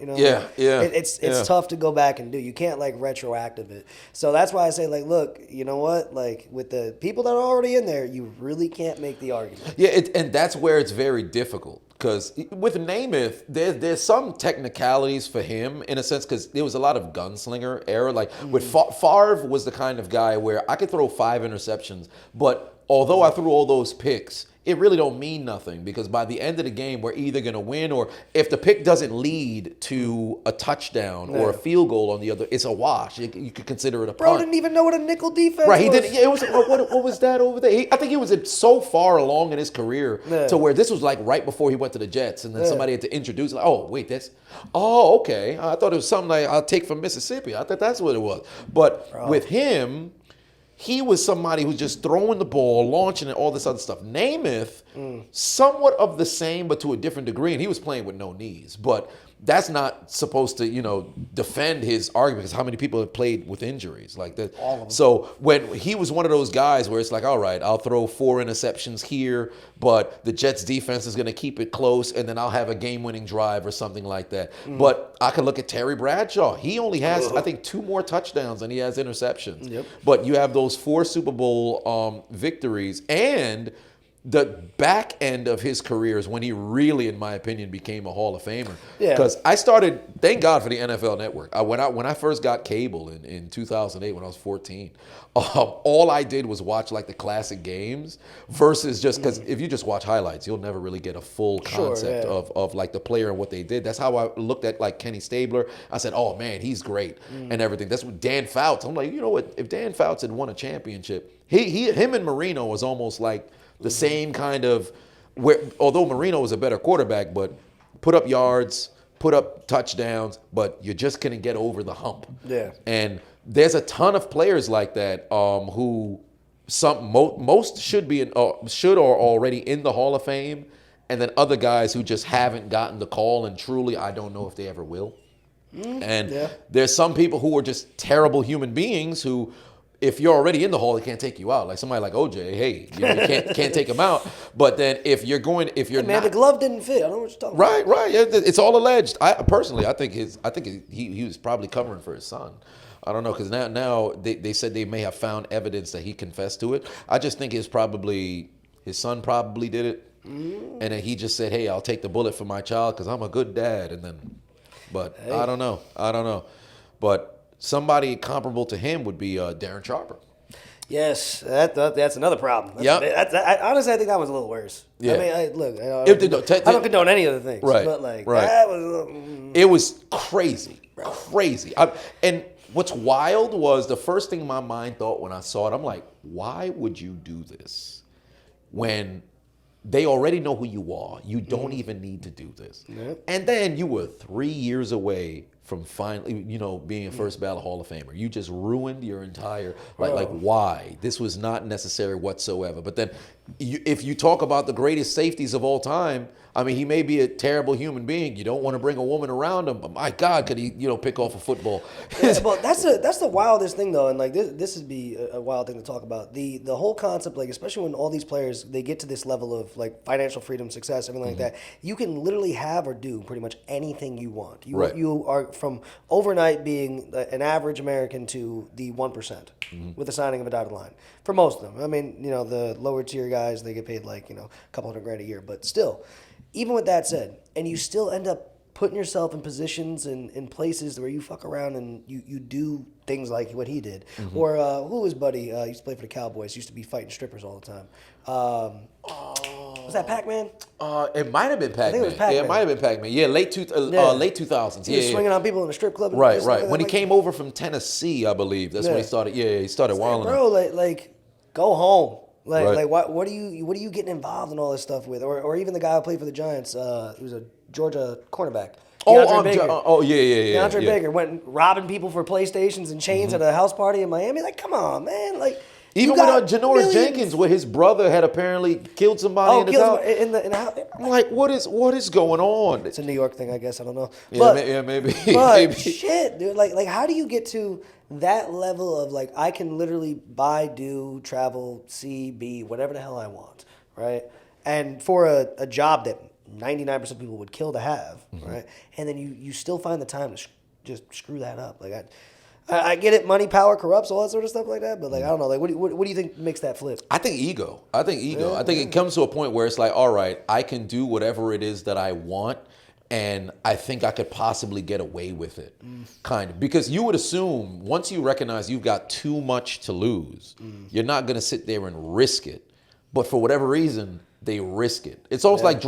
Speaker 2: It's tough to go back and do. You can't like retroactive it. So that's why I say like, look, you know what? Like with the people that are already in there, you really can't make the argument.
Speaker 1: Yeah, and that's where it's very difficult. Because with Namath, there's some technicalities for him in a sense, because there was a lot of gunslinger era. Like with Favre was the kind of guy where I could throw 5 interceptions, but although I threw all those picks, it really don't mean nothing, because by the end of the game, we're either going to win, or if the pick doesn't lead to a touchdown or a field goal on the other, it's a wash. You could consider it a punt.
Speaker 2: Bro didn't even know what a nickel defense was.
Speaker 1: He didn't. It was what was that over there? I think he was so far along in his career to where this was like right before he went to the Jets, and then somebody had to introduce, like, oh wait, okay. I thought it was something like I'll take from Mississippi. I thought that's what it was. But with him, he was somebody who's just throwing the ball, launching it, all this other stuff. Namath, somewhat of the same, but to a different degree, and he was playing with no knees. But that's not supposed to, defend his argument, because how many people have played with injuries like that?
Speaker 2: All of them.
Speaker 1: So when he was one of those guys where it's like, all right, I'll throw 4 interceptions here, but the Jets defense is going to keep it close, and then I'll have a game-winning drive or something like that. But I can look at Terry Bradshaw. He only has, I think, 2 more touchdowns than he has interceptions.
Speaker 2: Yep.
Speaker 1: But you have those 4 Super Bowl victories, and the back end of his career is when he really, in my opinion, became a Hall of Famer.
Speaker 2: Yeah.
Speaker 1: Because I started, thank God for the NFL Network. When I first got cable in 2008, when I was 14, all I did was watch like the classic games versus just, because if you just watch highlights, you'll never really get a full concept of like the player and what they did. That's how I looked at like Kenny Stabler. I said, oh man, he's great and everything. That's what Dan Fouts. I'm like, you know what? If Dan Fouts had won a championship, him and Marino was almost like the same kind of, where although Marino was a better quarterback, but put up yards, put up touchdowns, but you're just gonna get over the hump.
Speaker 2: Yeah.
Speaker 1: And there's a ton of players like that who most should or already in the Hall of Fame, and then other guys who just haven't gotten the call, and truly I don't know if they ever will. And there's some people who are just terrible human beings who, if you're already in the hall, they can't take you out. Like somebody like OJ, hey, you can't take him out. But then if you're not,
Speaker 2: the glove didn't fit. I don't know what you're talking about.
Speaker 1: Right. It's all alleged. I think he was probably covering for his son. I don't know, because now they said they may have found evidence that he confessed to it. I just think his son probably did it, and then he just said, hey, I'll take the bullet for my child because I'm a good dad. And then, but hey. I don't know, but. Somebody comparable to him would be Darren Sharper.
Speaker 2: Yes, that's another problem. Honestly, I think that was a little worse.
Speaker 1: Yeah.
Speaker 2: I mean, I don't condone any of the things.
Speaker 1: Right.
Speaker 2: But like,
Speaker 1: right.
Speaker 2: That was...
Speaker 1: It was crazy. Right. Crazy. And what's wild was the first thing my mind thought when I saw it, I'm like, why would you do this when they already know who you are? You don't even need to do this. Yep. And then you were 3 years away from finally, being a first ballot Hall of Famer. You just ruined your entire, like why? This was not necessary whatsoever. But then if you talk about the greatest safeties of all time, I mean, he may be a terrible human being. You don't want to bring a woman around him, but my God, could he, pick off a football?
Speaker 2: Yeah, but that's the wildest thing, though, and like this would be a wild thing to talk about. The whole concept, like especially when all these players they get to this level of like financial freedom, success, everything like that, you can literally have or do pretty much anything you want. You are from overnight being an average American to the 1% with the signing of a dotted line for most of them. I mean, the lower tier guys, they get paid like a couple $100,000 a year, but still. Even with that said, and you still end up putting yourself in positions and in places where you fuck around and you do things like what he did. Or who was Buddy? He used to play for the Cowboys. Used to be fighting strippers all the time. Was that Pac-Man?
Speaker 1: It might have been Pac-Man.
Speaker 2: think it was Pac-Man.
Speaker 1: Yeah, it might have been Pac-Man. Yeah, late 2000s.
Speaker 2: He was swinging on people in a strip club. And
Speaker 1: Right.
Speaker 2: like
Speaker 1: When he came over from Tennessee, I believe that's when he started. Yeah, he started wilding.
Speaker 2: Bro, like go home.
Speaker 1: Right.
Speaker 2: Like what are you getting involved in all this stuff with? Or even the guy who played for the Giants, he was a Georgia cornerback. DeAndre Baker. DeAndre Baker went robbing people for PlayStations and chains at a house party in Miami. Like, come on, man. Like,
Speaker 1: even with Janoris Jenkins, where his brother had apparently killed somebody in his house.
Speaker 2: In the house.
Speaker 1: I'm like, what is going on?
Speaker 2: It's a New York thing, I guess. I don't know.
Speaker 1: Maybe.
Speaker 2: But
Speaker 1: maybe.
Speaker 2: shit, dude. Like, how do you get to that level of like, I can literally buy, do, travel, see, be, whatever the hell I want, right? And for a job that 99% of people would kill to have, right? And then you still find the time to just screw that up. Like, I get it, money, power corrupts, all that sort of stuff like that. But like, I don't know. Like, what do you think makes that flip?
Speaker 1: I think ego. I think it comes to a point where it's like, all right, I can do whatever it is that I want, and I think I could possibly get away with it, kind of. Because you would assume once you recognize you've got too much to lose, you're not going to sit there and risk it. But for whatever reason, they risk it. It's almost like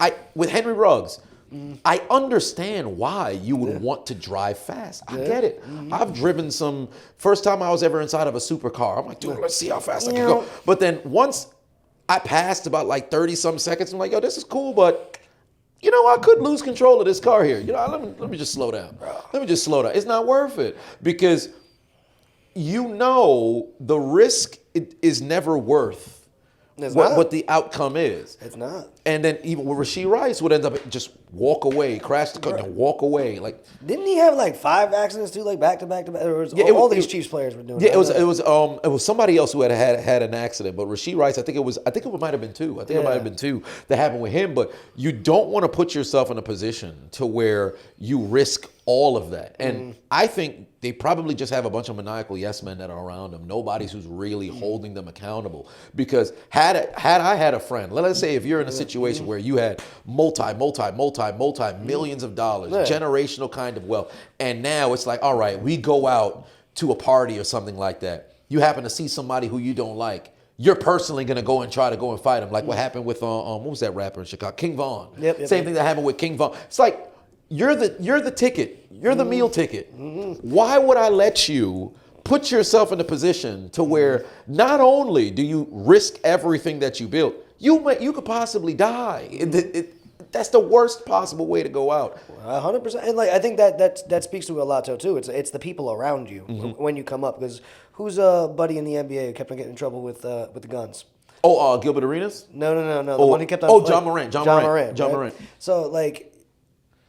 Speaker 1: I with Henry Ruggs. I understand why you would want to drive fast. I get it. I've driven some. First time I was ever inside of a supercar, I'm like, dude, let's see how fast I can go. But then once I passed about like 30-some seconds, I'm like, yo, this is cool, but I could lose control of this car here. Let me just slow down. Let me just slow down. It's not worth it because the risk is never worth what the outcome is.
Speaker 2: It's not.
Speaker 1: And then even with Rashee Rice would end up just walk away, crash the car, and walk away. Like,
Speaker 2: didn't he have like 5 accidents too, like back to back to back? All these Chiefs players were doing.
Speaker 1: Yeah, it was somebody else who had an accident, but Rashee Rice, I think it might have been 2. I think it might have been 2 that happened with him. But you don't want to put yourself in a position to where you risk all of that. And I think they probably just have a bunch of maniacal yes men that are around them. Nobody's who's really holding them accountable. Because had I had a friend, let's say if you're in a situation where you had multi millions of dollars, generational kind of wealth, and now it's like, all right, we go out to a party or something like that. You happen to see somebody who you don't like. You're personally going to go and try to go and fight him. Like what happened with, what was that rapper in Chicago? King Von. Same thing that happened with King Von. It's like, you're the ticket. You're the meal ticket. Why would I let you put yourself in a position to where not only do you risk everything that you built, you could possibly die. That's the worst possible way to go out.
Speaker 2: 100%. And like I think that speaks to a lot too. It's the people around you when you come up. Because who's a buddy in the NBA who kept on getting in trouble with the guns?
Speaker 1: Oh, Gilbert Arenas?
Speaker 2: No. The one who kept on.
Speaker 1: John Morant. John Morant.
Speaker 2: So like,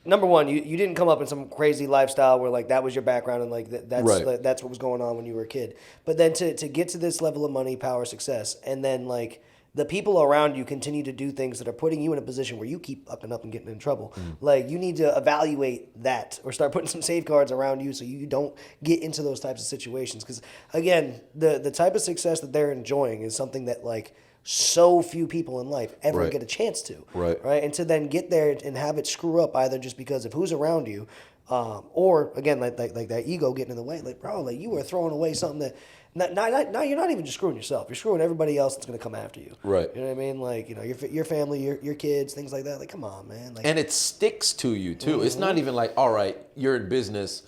Speaker 2: number one, you didn't come up in some crazy lifestyle where like that was your background and like that's what was going on when you were a kid. But then to get to this level of money, power, success, and then like the people around you continue to do things that are putting you in a position where you keep fucking up and getting in trouble. Like you need to evaluate that or start putting some safeguards around you so you don't get into those types of situations. Because again, the type of success that they're enjoying is something that like so few people in life ever get a chance to. Right. And to then get there and have it screw up either just because of who's around you, or again like that ego getting in the way. Like, bro, like you were throwing away something that now you're not even just screwing yourself. You're screwing everybody else that's going to come after you. Right. You know what I mean? Like, your family, your kids, things like that. Like, come on, man. Like,
Speaker 1: and it sticks to you too. It's not even like, all right, you're in business,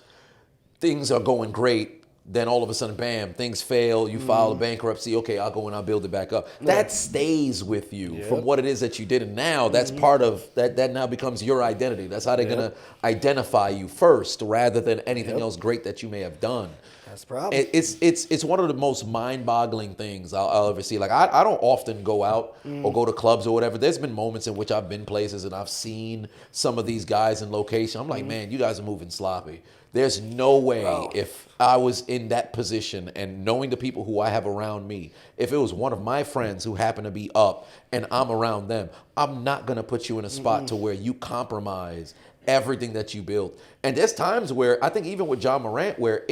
Speaker 1: things are going great. Then all of a sudden, bam, things fail. You file a bankruptcy. Okay, I'll go and I'll build it back up. That stays with you from what it is that you did. And now that's part of that. That now becomes your identity. That's how they're going to identify you first rather than anything else great that you may have done.
Speaker 2: That's the problem.
Speaker 1: It's one of the most mind-boggling things I'll ever see. Like, I don't often go out or go to clubs or whatever. There's been moments in which I've been places and I've seen some of these guys in location. I'm like, man, you guys are moving sloppy. There's no way if I was in that position and knowing the people who I have around me, if it was one of my friends who happened to be up and I'm around them, I'm not going to put you in a spot to where you compromise everything that you built. And there's times where I think even with John Morant where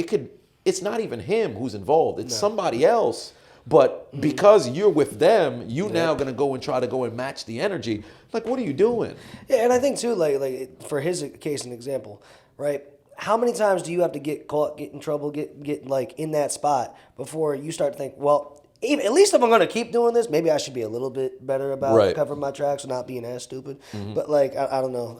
Speaker 1: it's not even him who's involved. It's somebody else But because you're with them, you now going to go and try to go and match the energy. Like, what are you doing?
Speaker 2: Yeah, and I think too, like for his case, an example, right? How many times do you have to get caught, get in trouble, get like in that spot before you start to think, well, at least if I'm going to keep doing this, maybe I should be a little bit better about covering my tracks and not being as stupid. But like, I don't know,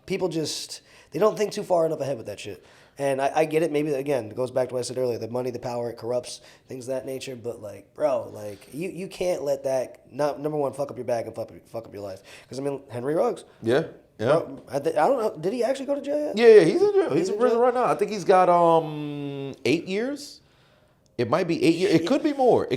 Speaker 2: people just they don't think too far enough ahead with that shit. And I get it. Maybe, again, it goes back to what I said earlier. The money, the power, it corrupts, things of that nature. But, like, bro, like, you can't let that, number one, fuck up your bag and fuck up your life. Because, I mean, Henry Ruggs.
Speaker 1: Yeah.
Speaker 2: Bro, I don't know. Did he actually go to jail yet?
Speaker 1: Yeah, he's in jail. He's in prison right now. I think he's got 8 years. It might be 8 years. It could be more.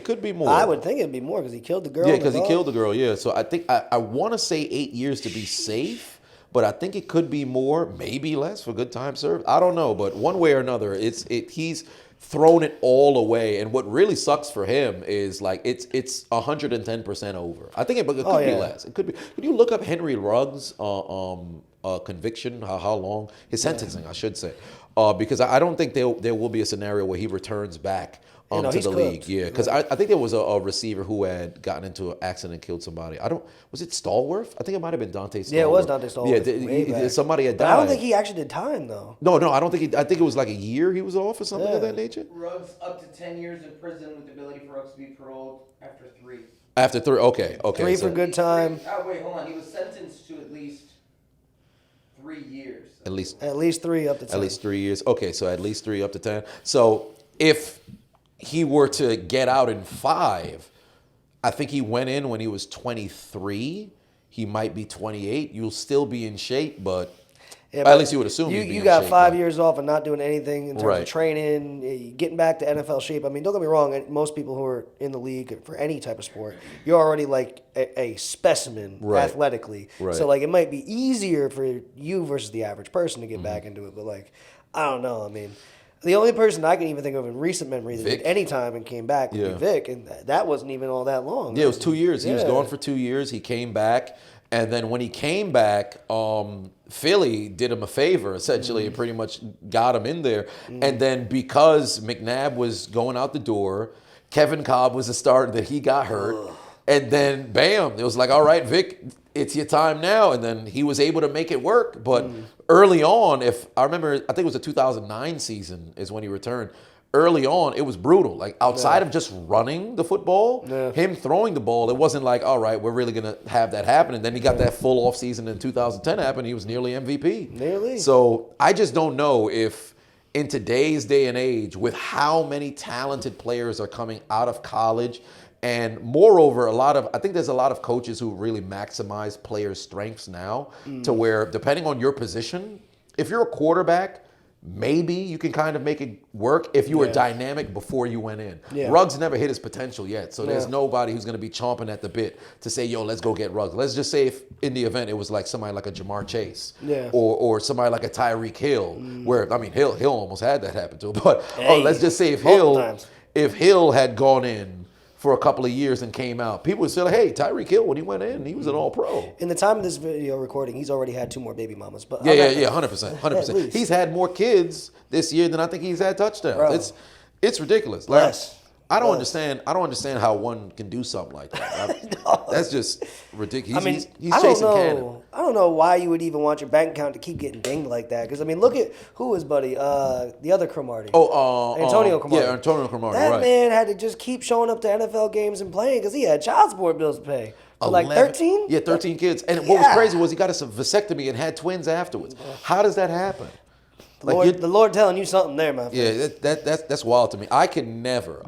Speaker 2: I would think it'd be more because he killed the girl.
Speaker 1: Yeah, because he killed the girl, yeah. So I think, I want to say 8 years to be safe. But I think it could be more, maybe less for good time served. I don't know, but one way or another, he's thrown it all away. And what really sucks for him is like it's 110% over. I think it could be less. It could be. Could you look up Henry Ruggs' conviction? How long his sentencing? I should say, because I don't think there will be a scenario where he returns back. To the league, yeah, because I think there was a receiver who had gotten into an accident and killed somebody. Was it Stallworth? I think it might have been Dante Stallworth.
Speaker 2: Yeah, it was Dante Stallworth.
Speaker 1: Yeah, somebody had died.
Speaker 2: But I don't think he actually did time though.
Speaker 1: No, I don't think I think it was like a year he was off or something of that nature.
Speaker 3: Ruggs up to 10 years in prison with the ability for Ruggs to be paroled after 3.
Speaker 1: After 3, okay.
Speaker 2: 3 for good time.
Speaker 3: Oh wait, hold on. He was sentenced to at least 3 years.
Speaker 1: At least
Speaker 2: 3 up to 10.
Speaker 1: At least 3 years. Okay, so at least 3 up to 10. So if he were to get out in 5, I think he went in when he was 23. He might be 28. You'll still be in shape, but at least you would assume
Speaker 2: you got 5 years off and not doing anything in terms of training, getting back to NFL shape. I mean, don't get me wrong. Most people who are in the league for any type of sport, you're already like a specimen athletically. Right. So like it might be easier for you versus the average person to get back into it. But like, I don't know. I mean, the only person I can even think of in recent memory that did any time and came back would be Vic, and that wasn't even all that long.
Speaker 1: Yeah, it was 2 years. He was gone for 2 years. He came back, and then when he came back, Philly did him a favor, essentially, and pretty much got him in there. And then because McNabb was going out the door, Kevin Cobb was the starter that he got hurt. And then, bam, it was like, all right, Vic, it's your time now. And then he was able to make it work. But early on, I think it was the 2009 season is when he returned. Early on, it was brutal. Like, outside of just running the football, him throwing the ball, it wasn't like, all right, we're really going to have that happen. And then he got that full off season in 2010 happen. He was nearly MVP.
Speaker 2: Nearly.
Speaker 1: So I just don't know if in today's day and age, with how many talented players are coming out of college, and moreover, I think there's a lot of coaches who really maximize players' strengths now to where, depending on your position, if you're a quarterback, maybe you can kind of make it work if you were dynamic before you went in. Yeah. Ruggs never hit his potential yet, so there's nobody who's going to be chomping at the bit to say, yo, let's go get Ruggs. Let's just say if in the event it was like somebody like a Jamar Chase or somebody like a Tyreek Hill, where, I mean, Hill almost had that happen to him. But let's just say if Hill had gone in for a couple of years and came out, people would say, like, hey, Tyreek Hill, when he went in, he was an all-pro.
Speaker 2: In the time of this video recording, he's already had 2 more baby mamas. But
Speaker 1: 100%. He's had more kids this year than I think he's had touchdowns. Bro. It's ridiculous. Like, I don't understand how one can do something like that. That's just ridiculous.
Speaker 2: I mean, he's chasing Cannon. I don't know why you would even want your bank account to keep getting dinged like that. Because, I mean, look at who is buddy, the other Cromartie. Antonio Cromartie.
Speaker 1: Yeah, Antonio Cromartie,
Speaker 2: that man had to just keep showing up to NFL games and playing because he had child support bills to pay. Like 13?
Speaker 1: Yeah, 13 kids. And what was crazy was he got a vasectomy and had twins afterwards. How does that happen?
Speaker 2: The Lord telling you something there, my friend.
Speaker 1: Yeah, that's wild to me. I could never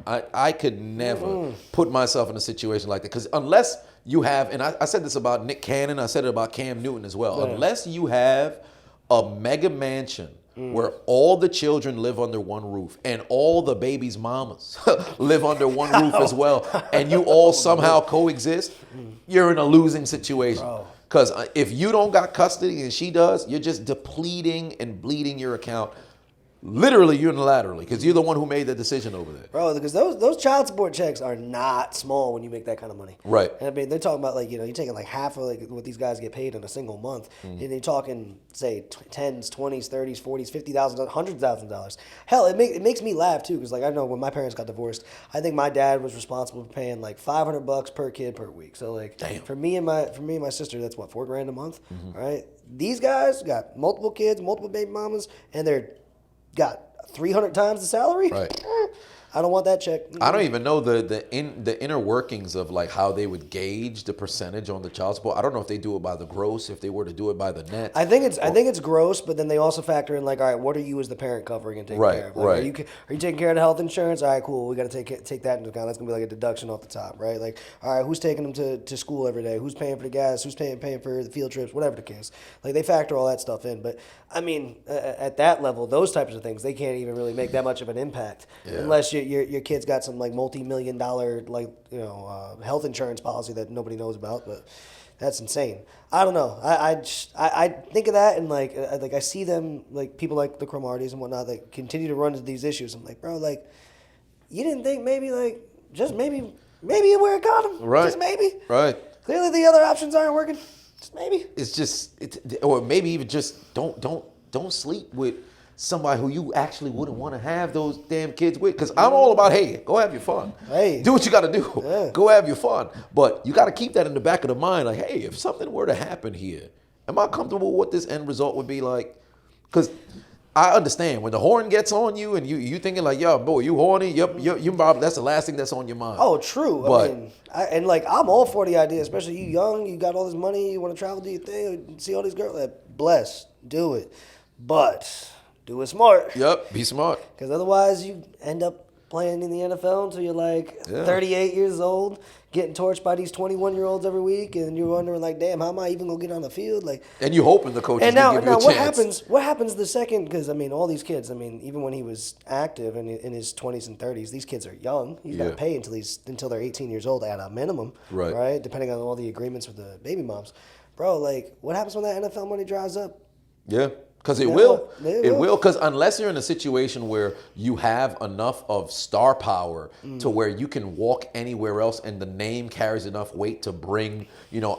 Speaker 1: put myself in a situation like that. Because unless you have, and I said this about Nick Cannon, I said it about Cam Newton as well. Yeah. Unless you have a mega mansion where all the children live under one roof and all the babies' mamas live under one roof as well, and you all somehow coexist, you're in a losing situation. Because if you don't got custody and she does, you're just depleting and bleeding your account Literally unilaterally, because you're the one who made the decision over there.
Speaker 2: Bro, because those child support checks are not small when you make that kind of money.
Speaker 1: Right.
Speaker 2: And I mean, they're talking about like, you're taking like half of like what these guys get paid in a single month. And you're talking, say, 10s, 20s, 30s, 40s, $50,000, $100,000. Hell, it makes me laugh too, because like I know when my parents got divorced, I think my dad was responsible for paying like $500 per kid per week. So like,
Speaker 1: damn.
Speaker 2: for me and my sister, that's what, $4,000 a month, right? These guys got multiple kids, multiple baby mamas, and they're got 300 times the salary.
Speaker 1: Right.
Speaker 2: I don't want that check.
Speaker 1: I don't even know the inner workings of like how they would gauge the percentage on the child support. I don't know if they do it by the gross, if they were to do it by the net.
Speaker 2: I think it's gross, but then they also factor in like, all right, what are you as the parent covering and taking care of? Like,
Speaker 1: right.
Speaker 2: Are you taking care of the health insurance? All right, cool. We got to take that into account. That's gonna be like a deduction off the top, right? Like, all right, who's taking them to school every day? Who's paying for the gas? Who's paying for the field trips? Whatever the case. Like they factor all that stuff in. But I mean, at that level, those types of things, they can't even really make that much of an impact unless your kid's got some like multi-million-dollar health insurance policy that nobody knows about, but that's insane. I don't know. I think of that and like I see them, like people like the Cromarties and whatnot that continue to run into these issues. I'm like, bro, like you didn't think maybe like just maybe where it got them,
Speaker 1: right?
Speaker 2: Just maybe,
Speaker 1: right?
Speaker 2: Clearly the other options aren't working. Just maybe.
Speaker 1: It's just or maybe even just don't sleep with somebody who you actually wouldn't want to have those damn kids with. Because I'm all about, hey, go have your fun.
Speaker 2: Hey.
Speaker 1: Do what you got to do.
Speaker 2: Yeah.
Speaker 1: Go have your fun. But you got to keep that in the back of the mind. Like, hey, if something were to happen here, am I comfortable with what this end result would be like? Because I understand when the horn gets on you and you thinking like, yo, boy, you horny? You Bob, that's the last thing that's on your mind.
Speaker 2: Oh, true.
Speaker 1: But,
Speaker 2: I mean, I'm all for the idea, especially you young, you got all this money, you want to travel, do your thing, see all these girls. Like, bless, do it. But do it smart.
Speaker 1: Yep, be smart.
Speaker 2: Because otherwise you end up playing in the NFL until you're like 38 years old, getting torched by these 21-year-olds every week, and you're wondering like, damn, how am I even gonna get on the field? Like,
Speaker 1: and you hoping the coach is
Speaker 2: gonna
Speaker 1: give you a chance.
Speaker 2: What happens the second? Because I mean, all these kids. I mean, even when he was active and in his 20s and 30s, these kids are young. He's got to pay until they're 18 years old at a minimum, right? Depending on all the agreements with the baby moms, bro. Like, what happens when that NFL money dries up?
Speaker 1: Yeah. Because it will. Because unless you're in a situation where you have enough of star power to where you can walk anywhere else and the name carries enough weight to bring,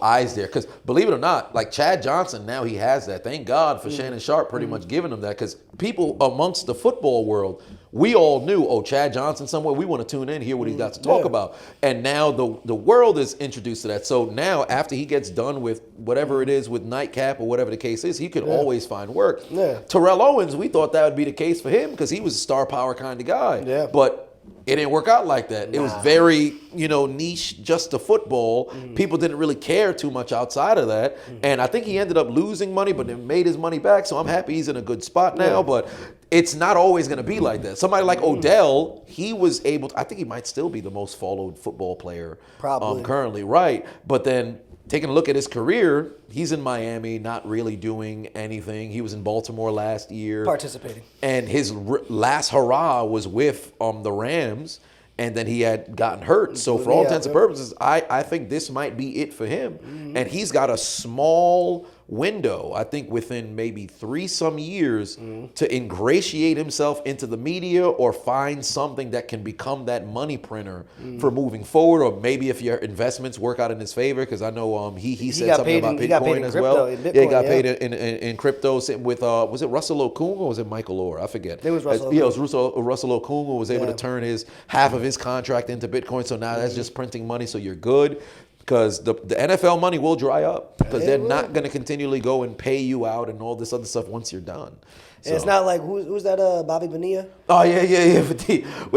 Speaker 1: eyes there. Because believe it or not, like Chad Johnson, now he has that. Thank God for Shannon Sharp pretty much giving him that. Because people amongst the football world, we all knew, Chad Johnson somewhere, we want to tune in, hear what he's got to talk about. And now the world is introduced to that. So now after he gets done with whatever it is with Nightcap or whatever the case is, he could always find work.
Speaker 2: Yeah.
Speaker 1: Terrell Owens, we thought that would be the case for him because he was a star power kind of guy.
Speaker 2: Yeah.
Speaker 1: But it didn't work out like that. It was very, niche, just to football. People didn't really care too much outside of that. And I think he ended up losing money, but then made his money back. So I'm happy he's in a good spot now. But it's not always going to be like that. Somebody like Odell, he was able to, I think he might still be the most followed football player
Speaker 2: Probably.
Speaker 1: Currently, right? But then taking a look at his career, he's in Miami, not really doing anything. He was in Baltimore last year.
Speaker 2: Participating.
Speaker 1: And his last hurrah was with the Rams, and then he had gotten hurt. So for all intents and purposes, I think this might be it for him. And he's got a small window, I think within maybe 3-some years, to ingratiate himself into the media or find something that can become that money printer for moving forward, or maybe if your investments work out in his favor, because I know he said something about Bitcoin as well. He got paid in crypto with was it Russell Okung or was it Michael Orr? I forget.
Speaker 2: It was Russell.
Speaker 1: Yeah, it was Russell Okung who was able to turn his half of his contract into Bitcoin. So now that's just printing money, so you're good. Because the NFL money will dry up because they're not going to continually go and pay you out and all this other stuff once you're done. So.
Speaker 2: And it's not like, who's that, Bobby Bonilla?
Speaker 1: Oh, yeah. With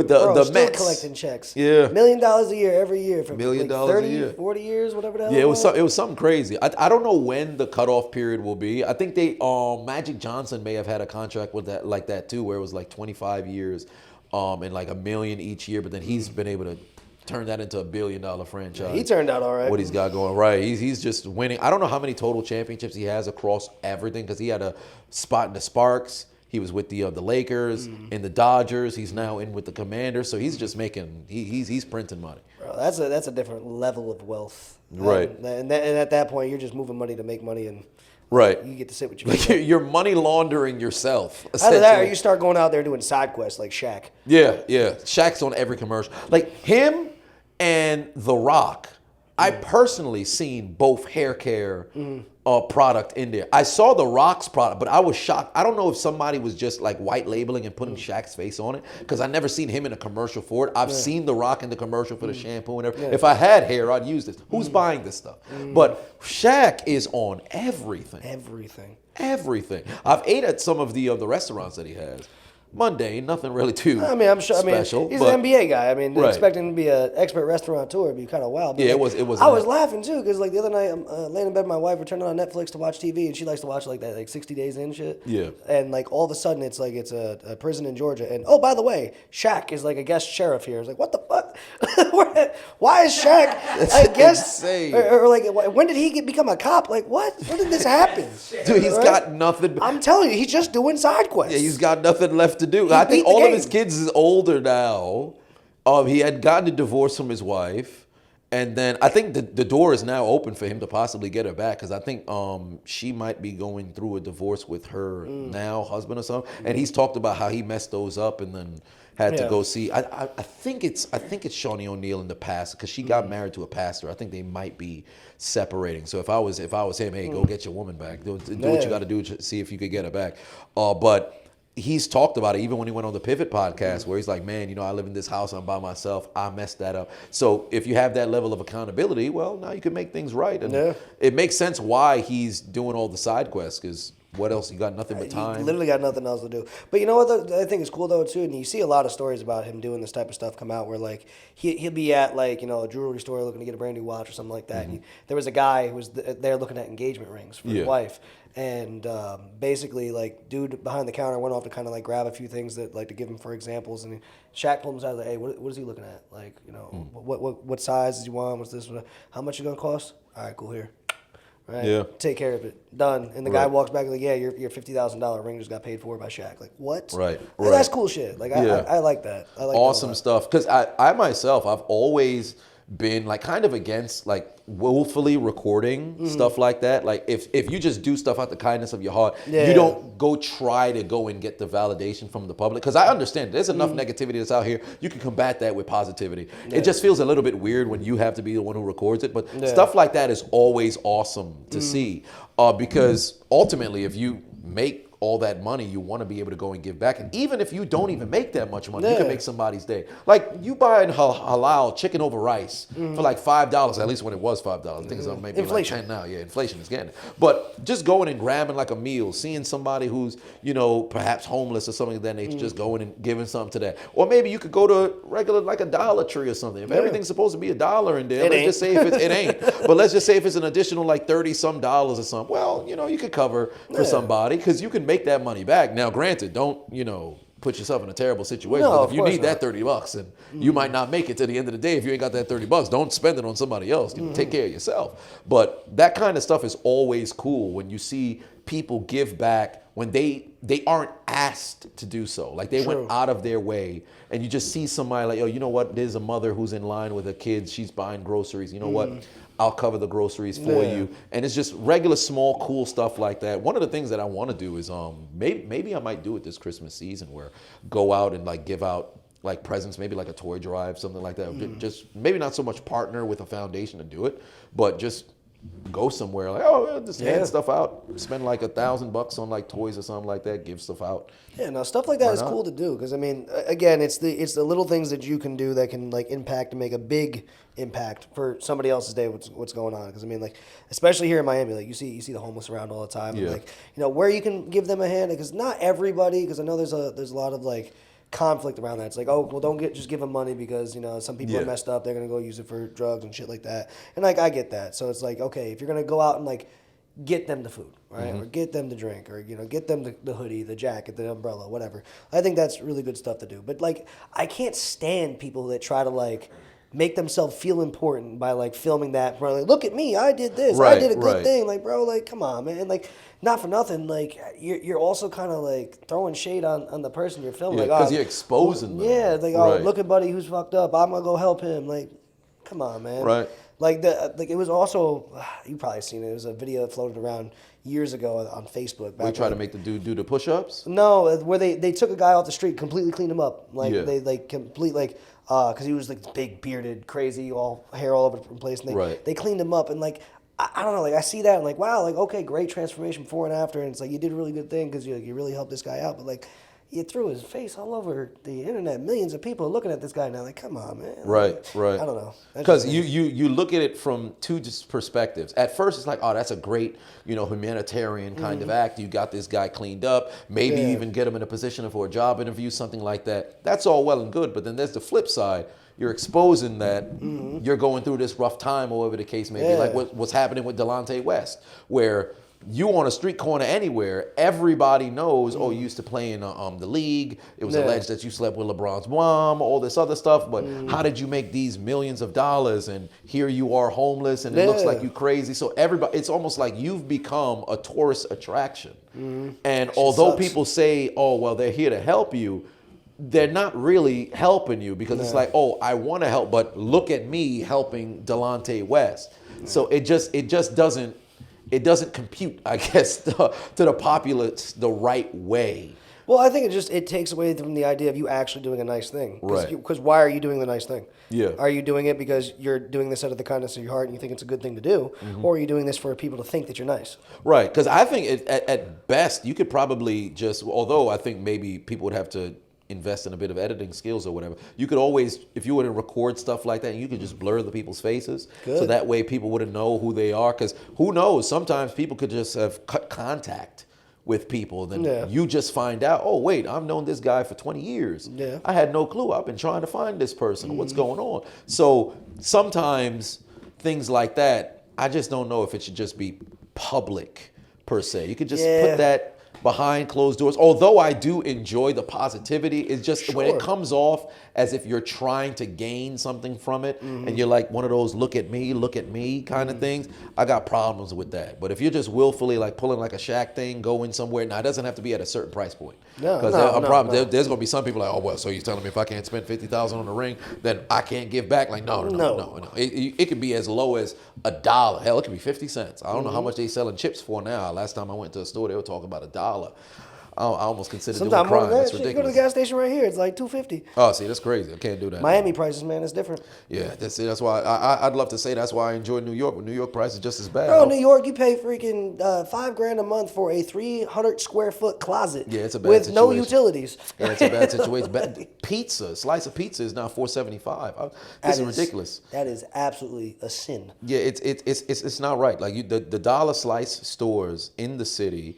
Speaker 1: the
Speaker 2: still
Speaker 1: Mets.
Speaker 2: collecting checks.
Speaker 1: Yeah.
Speaker 2: $1 million a year every year for
Speaker 1: $1 million
Speaker 2: like 30,
Speaker 1: a year.
Speaker 2: 40 years, whatever the hell.
Speaker 1: Yeah, it was something crazy. I don't know when the cutoff period will be. I think Magic Johnson may have had a contract with that like that too, where it was like 25 years and like $1 million each year, but then he's been able to turn that into $1 billion franchise.
Speaker 2: Yeah, he turned out all right.
Speaker 1: What he's got going right. He's just winning. I don't know how many total championships he has across everything because he had a spot in the Sparks. He was with the Lakers and the Dodgers. He's now in with the Commanders. So he's just making he's printing money.
Speaker 2: Bro, that's a different level of wealth.
Speaker 1: Right.
Speaker 2: And at that point, you're just moving money to make money, and
Speaker 1: Right.
Speaker 2: You get to sit with your
Speaker 1: Like
Speaker 2: people.
Speaker 1: you're money laundering yourself.
Speaker 2: Either that, or
Speaker 1: essentially.
Speaker 2: you start going out there doing side quests like Shaq.
Speaker 1: Yeah. Shaq's on every commercial. Like him and The Rock. I personally seen both hair care product in there. I saw The Rock's product, but I was shocked. I don't know if somebody was just like white labeling and putting Shaq's face on it, because I never seen him in a commercial for it. I've seen The Rock in the commercial for the shampoo and everything. If I had hair, I'd use this. Who's buying this stuff? But Shaq is on everything. Everything. I've ate at some of the restaurants that he has. Mundane, nothing really too
Speaker 2: I'm sure.
Speaker 1: special.
Speaker 2: He's an NBA guy.
Speaker 1: Right.
Speaker 2: Expecting to be an expert restaurateur would be kind of wild. But
Speaker 1: Yeah,
Speaker 2: like,
Speaker 1: it was.
Speaker 2: I was laughing too because like the other night I'm laying in bed with my wife. We're turning on Netflix to watch TV, and she likes to watch like that 60 Days In shit.
Speaker 1: Yeah.
Speaker 2: And like all of a sudden it's like it's a prison in Georgia, and oh by the way, Shaq is like a guest sheriff here. I was like, what the fuck? Why is Shaq a guest?
Speaker 1: insane.
Speaker 2: Or like when did he become a cop? Like what? When did this happen?
Speaker 1: Dude, he's got nothing.
Speaker 2: I'm telling you, he's just doing side quests.
Speaker 1: Yeah, he's got nothing left to do.
Speaker 2: He
Speaker 1: I think
Speaker 2: beat the
Speaker 1: all of
Speaker 2: game.
Speaker 1: his kids is older now. He had gotten a divorce from his wife, and then I think the door is now open for him to possibly get her back, because I think she might be going through a divorce with her now husband or something. And he's talked about how he messed those up and then had to go see. I think it's Shawnee O'Neal in the past, because she got married to a pastor. I think they might be separating. So if I was him, hey, go get your woman back. Do what you got to do to see if you could get her back. But he's talked about it even when he went on the Pivot podcast, where he's like, man, I live in this house, I'm by myself, I messed that up. So if you have that level of accountability, well, now you can make things right. And it makes sense why he's doing all the side quests, because what else? You got nothing but time.
Speaker 2: You literally got nothing else to do. But you know what I think is cool though too, and you see a lot of stories about him doing this type of stuff come out where like he'll be at like a jewelry store looking to get a brand new watch or something like that. And there was a guy who was there looking at engagement rings for his wife, and basically like dude behind the counter went off to kind of like grab a few things that like to give him for examples, and Shaq pulled him aside like, hey, what is he looking at? Like what size does he want? What's this? How much it gonna cost? All right, cool, here. Right. Yeah. Take care of it. Done. And the guy walks back like, yeah, your $50,000 ring just got paid for by Shaq. Like, what?
Speaker 1: Right.
Speaker 2: Like, that's cool shit. Like, I like that. I like
Speaker 1: awesome
Speaker 2: that
Speaker 1: stuff. Because I myself, I've always been like kind of against like willfully recording stuff like that. Like if you just do stuff out the kindness of your heart, you don't go try to go and get the validation from the public. Because I understand there's enough negativity that's out here. You can combat that with positivity. It just feels a little bit weird when you have to be the one who records it. But stuff like that is always awesome to see, because ultimately if you make all that money, you want to be able to go and give back. And even if you don't even make that much money, you can make somebody's day. Like you buying halal chicken over rice for like $5, at least when it was $5. I think it's maybe inflation. Like 10 now. Yeah, inflation is getting it. But just going and grabbing like a meal, seeing somebody who's, perhaps homeless or something like that nature, just going and giving something to that. Or maybe you could go to regular, like a Dollar Tree or something. If everything's supposed to be $1 in there, let's just say if it ain't. But let's just say if it's an additional like $30-some or something, well, you could cover for somebody, because you can make that money back. Now, granted, don't, put yourself in a terrible situation.
Speaker 2: No,
Speaker 1: if you need that $30 and you might not make it to the end of the day if you ain't got that $30, don't spend it on somebody else. Take care of yourself. But that kind of stuff is always cool when you see people give back when they aren't asked to do so. Like they went out of their way, and you just see somebody like, you know what? There's a mother who's in line with her kids. She's buying groceries. You know what? I'll cover the groceries for you. And it's just regular, small, cool stuff like that. One of the things that I want to do is maybe I might do it this Christmas season, where go out and like give out like presents, maybe like a toy drive, something like that. Just maybe not so much partner with a foundation to do it, but just go somewhere like, just hand stuff out, spend like $1,000 on like toys or something like that, give stuff out.
Speaker 2: Yeah, no, stuff like that is cool to do, because I mean, again, it's the little things that you can do that can like impact and make a big impact for somebody else's day. What's going on? Because I mean, like especially here in Miami, like you see the homeless around all the time, and like where you can give them a hand, because not everybody, because I know there's a lot of like conflict around that. It's like, oh, well, don't just give them money because some people are messed up. They're gonna go use it for drugs and shit like that. And like I get that. So it's like, okay, if you're gonna go out and like get them the food, right, or get them the drink, or get them the hoodie, the jacket, the umbrella, whatever. I think that's really good stuff to do. But like, I can't stand people that try to like make themselves feel important by like filming that. Like, look at me, I did this, I did a good thing. Like, bro, like, come on, man. Like, not for nothing, like you're also kind of like throwing shade on the person you're filming.
Speaker 1: Because you're exposing them.
Speaker 2: Yeah, like, look at buddy who's fucked up. I'm gonna go help him. Like, come on, man.
Speaker 1: Right.
Speaker 2: Like it was also, you probably seen it. It was a video that floated around years ago on Facebook.
Speaker 1: We try to make the dude do the push-ups.
Speaker 2: No, where they took a guy off the street, completely cleaned him up. Like
Speaker 1: Yeah.
Speaker 2: they because he was like big bearded, crazy, all hair all over the place, and they cleaned him up and like. I don't know, like I see that and like, wow, like okay, great transformation before and after, and it's like you did a really good thing because you really helped this guy out, but like you threw his face all over the internet. Millions of people are looking at this guy now. Like, come on, man.
Speaker 1: Right.
Speaker 2: I don't know.
Speaker 1: Because you look at it from two just perspectives. At first, it's like, oh, that's a great, humanitarian kind of act. You got this guy cleaned up. Maybe you even get him in a position for a job interview, something like that. That's all well and good. But then there's the flip side. You're exposing that you're going through this rough time, or whatever the case may be. Like what's happening with Delonte West, where you on a street corner anywhere, everybody knows, you used to play in the league. It was alleged that you slept with LeBron's mom, all this other stuff. But how did you make these millions of dollars? And here you are homeless, and it looks like you crazy. So everybody, it's almost like you've become a tourist attraction. And although people say, oh, well, they're here to help you, they're not really helping you because it's like, oh, I want to help, but look at me helping Delonte West. So it just doesn't compute, I guess, to the populace the right way.
Speaker 2: Well, I think it takes away from the idea of you actually doing a nice thing.
Speaker 1: Right.
Speaker 2: Because why are you doing the nice thing?
Speaker 1: Yeah.
Speaker 2: Are you doing it because you're doing this out of the kindness of your heart and you think it's a good thing to do? Or are you doing this for people to think that you're nice?
Speaker 1: Right. Because I think at best, you could probably just, although I think maybe people would have to invest in a bit of editing skills or whatever, you could always, if you were to record stuff like that, you could just blur the people's faces. So that way people wouldn't know who they are. Because who knows, sometimes people could just have cut contact with people. Then you just find out, oh, wait, I've known this guy for 20 years.
Speaker 2: Yeah.
Speaker 1: I had no clue. I've been trying to find this person. What's going on? So sometimes things like that, I just don't know if it should just be public per se. You could just put that behind closed doors. Although I do enjoy the positivity, it's just when it comes off as if you're trying to gain something from it and you're like one of those look at me kind of things, I got problems with that. But if you're just willfully like pulling like a Shaq thing, going somewhere, now it doesn't have to be at a certain price point. Because there's going to be some people like, oh, well, so you're telling me if I can't spend $50,000 on a ring, then I can't give back? Like, no. It could be as low as $1. Hell, it could be 50 cents. I don't know how much they selling chips for now. Last time I went to a store, they were talking about $1. I almost consider doing a crime. That's ridiculous. You go
Speaker 2: to the gas station right here, it's like $2.50.
Speaker 1: Oh, see, that's crazy. I can't do that.
Speaker 2: Miami prices, man, it's different.
Speaker 1: Yeah, that's why I'd love to say that's why I enjoy New York, but New York price is just as bad.
Speaker 2: Bro, New York, you pay freaking $5,000 a month for a 300 square foot closet.
Speaker 1: Yeah, it's a bad
Speaker 2: with
Speaker 1: situation.
Speaker 2: no utilities.
Speaker 1: Yeah, it's a bad situation. Pizza, slice of pizza is now $4.75. This is ridiculous.
Speaker 2: That is absolutely a sin.
Speaker 1: Yeah, it's not right. Like the dollar slice stores in the city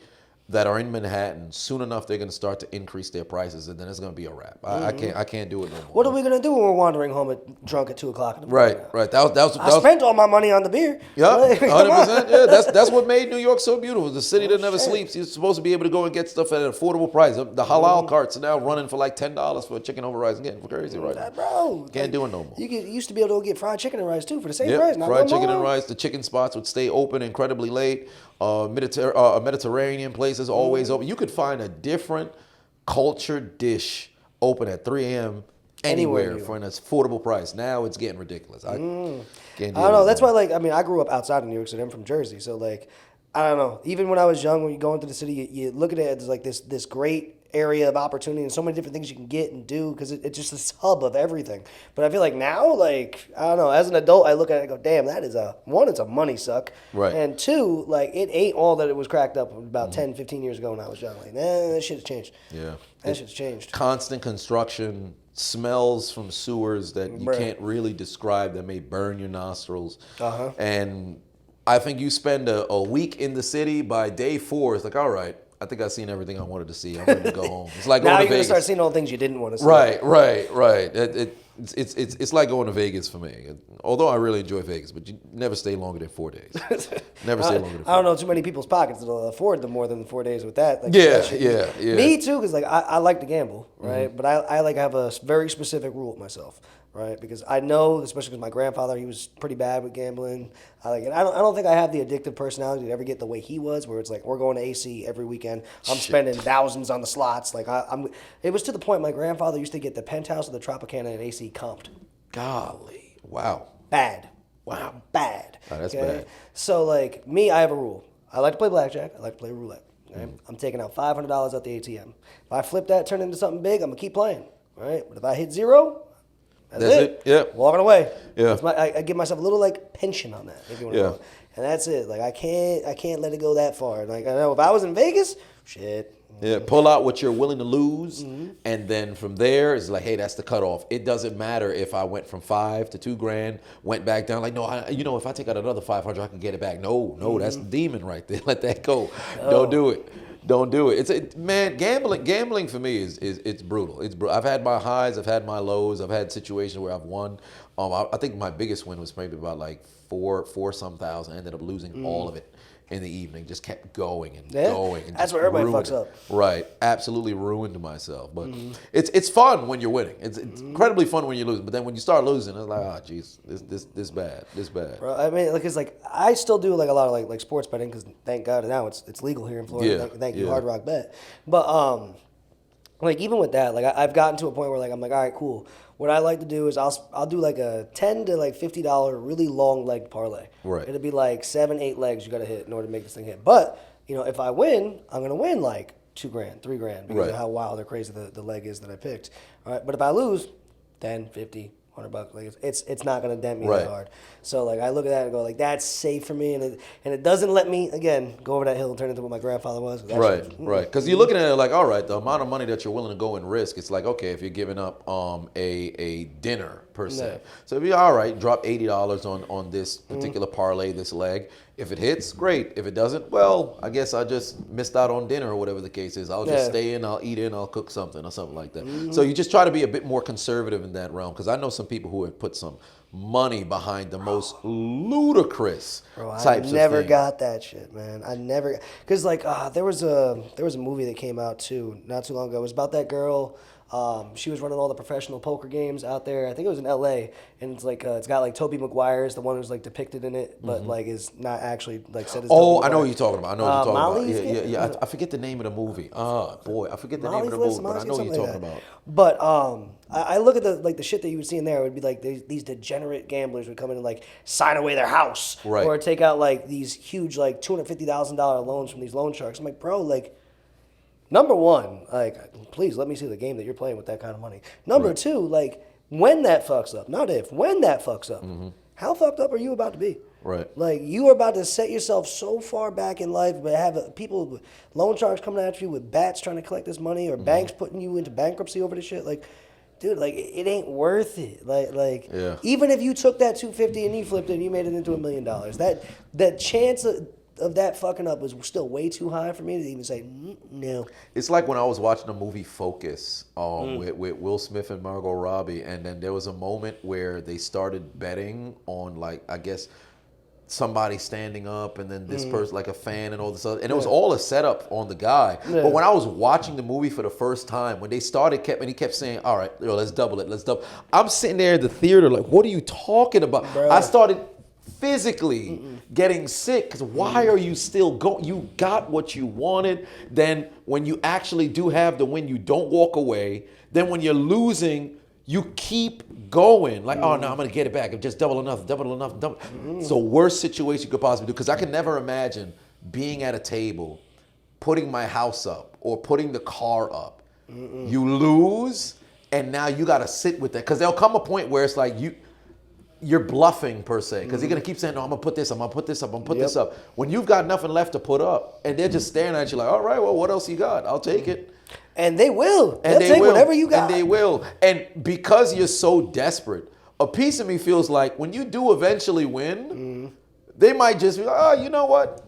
Speaker 1: that are in Manhattan, soon enough they're going to start to increase their prices, and then it's going to be a wrap. I can't do it no more.
Speaker 2: What are we going to do when we're wandering home drunk at 2:00 in the morning?
Speaker 1: Right. That was
Speaker 2: I spent all my money on the beer.
Speaker 1: Yeah, 100%. Yeah, that's what made New York so beautiful. The city that never sleeps. You're supposed to be able to go and get stuff at an affordable price. The halal carts are now running for like $10 for chicken over rice. Getting crazy right now.
Speaker 2: Bro,
Speaker 1: can't do it no more.
Speaker 2: You used to be able to get fried chicken and rice too for the same price.
Speaker 1: Fried chicken and rice. The chicken spots would stay open incredibly late. Mediterranean places always open. You could find a different cultured dish open at 3 a.m. anywhere for an affordable price. Now it's getting ridiculous. I can't do it.
Speaker 2: I don't know. That's why, I grew up outside of New York City. I'm from Jersey, so I don't know. Even when I was young, when you go into the city, you look at it as like this great area of opportunity and so many different things you can get and do because it's just this hub of everything. But I feel like now, I don't know, as an adult, I look at it and go, damn, that is it's a money suck.
Speaker 1: Right.
Speaker 2: And two, it ain't all that it was cracked up about 10, 15 years ago when I was young. That shit's changed.
Speaker 1: Yeah.
Speaker 2: That shit's changed.
Speaker 1: Constant construction, smells from sewers that you can't really describe that may burn your nostrils. And I think you spend a week in the city, by day 4, it's like, all right, I think I've seen everything I wanted to see. I'm ready to go home. It's like
Speaker 2: now
Speaker 1: going to Vegas.
Speaker 2: Now you're going to start seeing all the things you didn't want to see.
Speaker 1: Right. It's like going to Vegas for me. Although I really enjoy Vegas, but you never stay longer than 4 days. Never stay longer than 4 days.
Speaker 2: I don't know too many people's pockets that'll afford them more than 4 days with that.
Speaker 1: Yeah.
Speaker 2: Me too, because I like to gamble, right? But I have a very specific rule with myself, right? Because I know, especially because my grandfather, he was pretty bad with gambling. I don't think I have the addictive personality to ever get the way he was, where it's like we're going to AC every weekend. I'm spending thousands on the slots. It was to the point my grandfather used to get the penthouse of the Tropicana and AC comped.
Speaker 1: Golly, wow.
Speaker 2: Bad.
Speaker 1: Wow.
Speaker 2: Bad.
Speaker 1: Oh, that's bad.
Speaker 2: So, like, me, I have a rule. I like to play blackjack. I like to play roulette. Okay? I'm taking out $500 out the ATM. If I flip that, turn it into something big, I'm going to keep playing. All right? But if I hit zero, that's it.
Speaker 1: Yeah.
Speaker 2: Walking away.
Speaker 1: Yeah.
Speaker 2: I give myself a little, like, pension on that, if you want to call it. And that's it. Like, I can't let it go that far. Like, I know if I was in Vegas, shit.
Speaker 1: Yeah, pull out what you're willing to lose, and then from there it's like, hey, that's the cutoff. It doesn't matter if I went from $5 to $2,000, went back down. Like, no, if I take out another $500, I can get it back. No, that's the demon right there. Let that go. Don't do it. Don't do it. Man, gambling for me is it's brutal. It's brutal. I've had my highs, I've had my lows, I've had situations where I've won. I think my biggest win was maybe about like four some thousand. I ended up losing all of it in the evening. Just kept going and going. And
Speaker 2: that's
Speaker 1: just
Speaker 2: where everybody
Speaker 1: ruined
Speaker 2: fucks
Speaker 1: it.
Speaker 2: up.
Speaker 1: Right. Absolutely ruined myself. But it's fun when you're winning. It's incredibly fun when you're losing. But then when you start losing, it's like, oh, jeez, this bad. This bad.
Speaker 2: Bro, I mean, like, it's like I still do like a lot of like sports betting because thank God now it's legal here in Florida.
Speaker 1: Yeah,
Speaker 2: Thank you, Hard Rock Bet. But like even with that, like I've gotten to a point where like I'm like, all right, cool. What I like to do is I'll do like a $10 to like $50 really long leg parlay.
Speaker 1: Right.
Speaker 2: It'll be like 7-8 legs you got to hit in order to make this thing hit. But you know, if I win, I'm gonna win like $2,000, $3,000 because of how wild or crazy the leg is that I picked. All right, but if I lose, 10, 50, $100, like it's not gonna dent me that hard. So like I look at that and go like that's safe for me, and it doesn't let me again go over that hill and turn into what my grandfather was.
Speaker 1: Right. Because you're looking at it like, all right, the amount of money that you're willing to go and risk, it's like, okay, if you're giving up a dinner per se, so if you're all right, drop $80 on this particular parlay, this leg. If it hits, great. If it doesn't, well, I guess I just missed out on dinner or whatever the case is. I'll just stay in, I'll eat in, I'll cook something or something like that. So you just try to be a bit more conservative in that realm, because I know some people who have put some money behind the most ludicrous types of things.
Speaker 2: I never got that shit, man. I never, because like there was a movie that came out too not too long ago. It was about that girl. She was running all the professional poker games out there. I think it was in L.A. And it's like it's got like Tobey Maguire's the one who's like depicted in it, but like is not actually like said as.
Speaker 1: Oh, I know what you're talking about. I know what you're talking
Speaker 2: Molly's
Speaker 1: about. Yeah. I forget the name of the movie. Boy, I forget the name of the movie, but I know what you're talking about.
Speaker 2: But I look at the shit that you would see in there. It would be like these degenerate gamblers would come in and like sign away their house, or take out like these huge like $250,000 loans from these loan sharks. I'm like, bro, like. Number one, like, please let me see the game that you're playing with that kind of money. Number two, like, when that fucks up, not if, when that fucks up, how fucked up are you about to be?
Speaker 1: Right.
Speaker 2: Like, you are about to set yourself so far back in life, but have people, loan sharks coming at you with bats trying to collect this money, or banks putting you into bankruptcy over this shit. Like, dude, like, it ain't worth it. Like, even if you took that $250 and you flipped it and you made it into $1 million, that chance of that fucking up was still way too high for me to even say no.
Speaker 1: It's like when I was watching the movie Focus with Will Smith and Margot Robbie, and then there was a moment where they started betting on, like, I guess somebody standing up and then this person, like a fan and all this other, and it was all a setup on the guy. But when I was watching the movie for the first time, when they started, he kept saying, all right, let's double it, let's double. I'm sitting there in the theater like, what are you talking about? Bruh. I started physically getting sick, because why are you still going? You got what you wanted. Then when you actually do have the win, you don't walk away. Then when you're losing, you keep going. Like, oh no, I'm gonna get it back. Just double enough. It's the worst situation you could possibly do, because I can never imagine being at a table, putting my house up or putting the car up. You lose, and now you gotta sit with that, because there'll come a point where it's like you're bluffing per se, because you're gonna keep saying, no, I'm gonna put this up, I'm gonna put this up, I'm gonna put this up. When you've got nothing left to put up, and they're just staring at you like, all right, well, what else you got? I'll take it.
Speaker 2: And they will. They'll take whatever you got.
Speaker 1: And they will. And because you're so desperate, a piece of me feels like when you do eventually win, they might just be like, oh, you know what?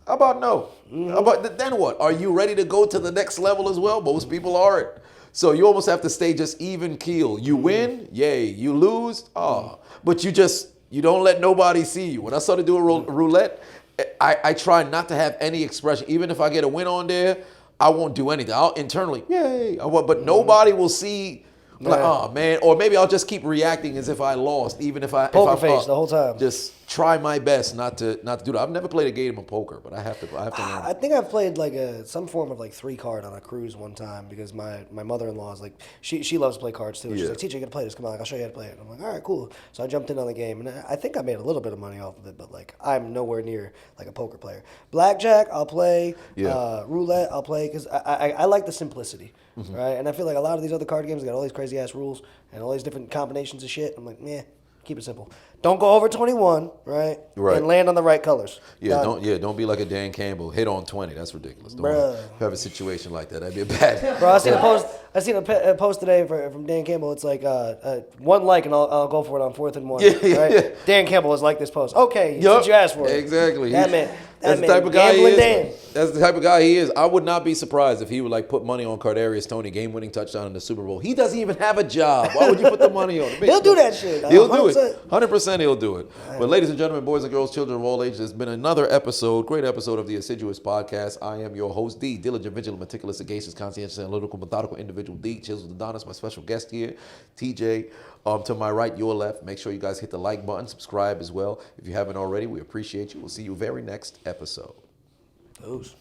Speaker 1: How about no? How about then what? Are you ready to go to the next level as well? Most people aren't. So you almost have to stay just even keel. You win, yay. You lose, but you don't let nobody see you. When I started doing roulette, I try not to have any expression. Even if I get a win on there, I won't do anything. I'll internally, yay. But nobody will see, like, oh man. Or maybe I'll just keep reacting as if I lost, even if I
Speaker 2: poker face the whole time.
Speaker 1: Just try my best not to do that. I've never played a game of poker, but I have to learn.
Speaker 2: I think I've played like some form of like 3-card on a cruise one time because my mother-in-law is like she loves to play cards too. She's like, teacher, you gotta play this. Come on, like, I'll show you how to play it. And I'm like, all right, cool. So I jumped in on the game, and I think I made a little bit of money off of it, but like I'm nowhere near like a poker player. Blackjack, I'll play. Roulette, I'll play because I like the simplicity, right? And I feel like a lot of these other card games got all these crazy ass rules and all these different combinations of shit. I'm like, meh. Keep it simple. Don't go over 21, right?
Speaker 1: Right.
Speaker 2: And land on the right colors.
Speaker 1: Yeah, don't be like a Dan Campbell. Hit on 20. That's ridiculous. Don't
Speaker 2: Bruh.
Speaker 1: have a situation like that. That'd be a bad.
Speaker 2: Bro, I seen a post today from Dan Campbell. It's like 1 like and I'll go for it on 4th and 1. Right? Yeah. Dan Campbell has liked this post. Okay, that's what you asked for.
Speaker 1: Exactly.
Speaker 2: That's
Speaker 1: the type of guy he is.
Speaker 2: Dan.
Speaker 1: That's the type of guy he is. I would not be surprised if he would like put money on Kadarius Toney game-winning touchdown in the Super Bowl. He doesn't even have a job. Why would you put the money on him?
Speaker 2: He'll do that shit.
Speaker 1: He'll do it. 100% he'll do it. But ladies and gentlemen, boys and girls, children of all ages, there's been another great episode of the Assiduous podcast. I am your host, D, diligent, vigilant, meticulous, sagacious, conscientious, analytical, methodical individual, D, Chisels Adonis, my special guest here, TJ. To my right, your left. Make sure you guys hit the like button, subscribe as well. If you haven't already, we appreciate you. We'll see you very next episode.
Speaker 2: Those.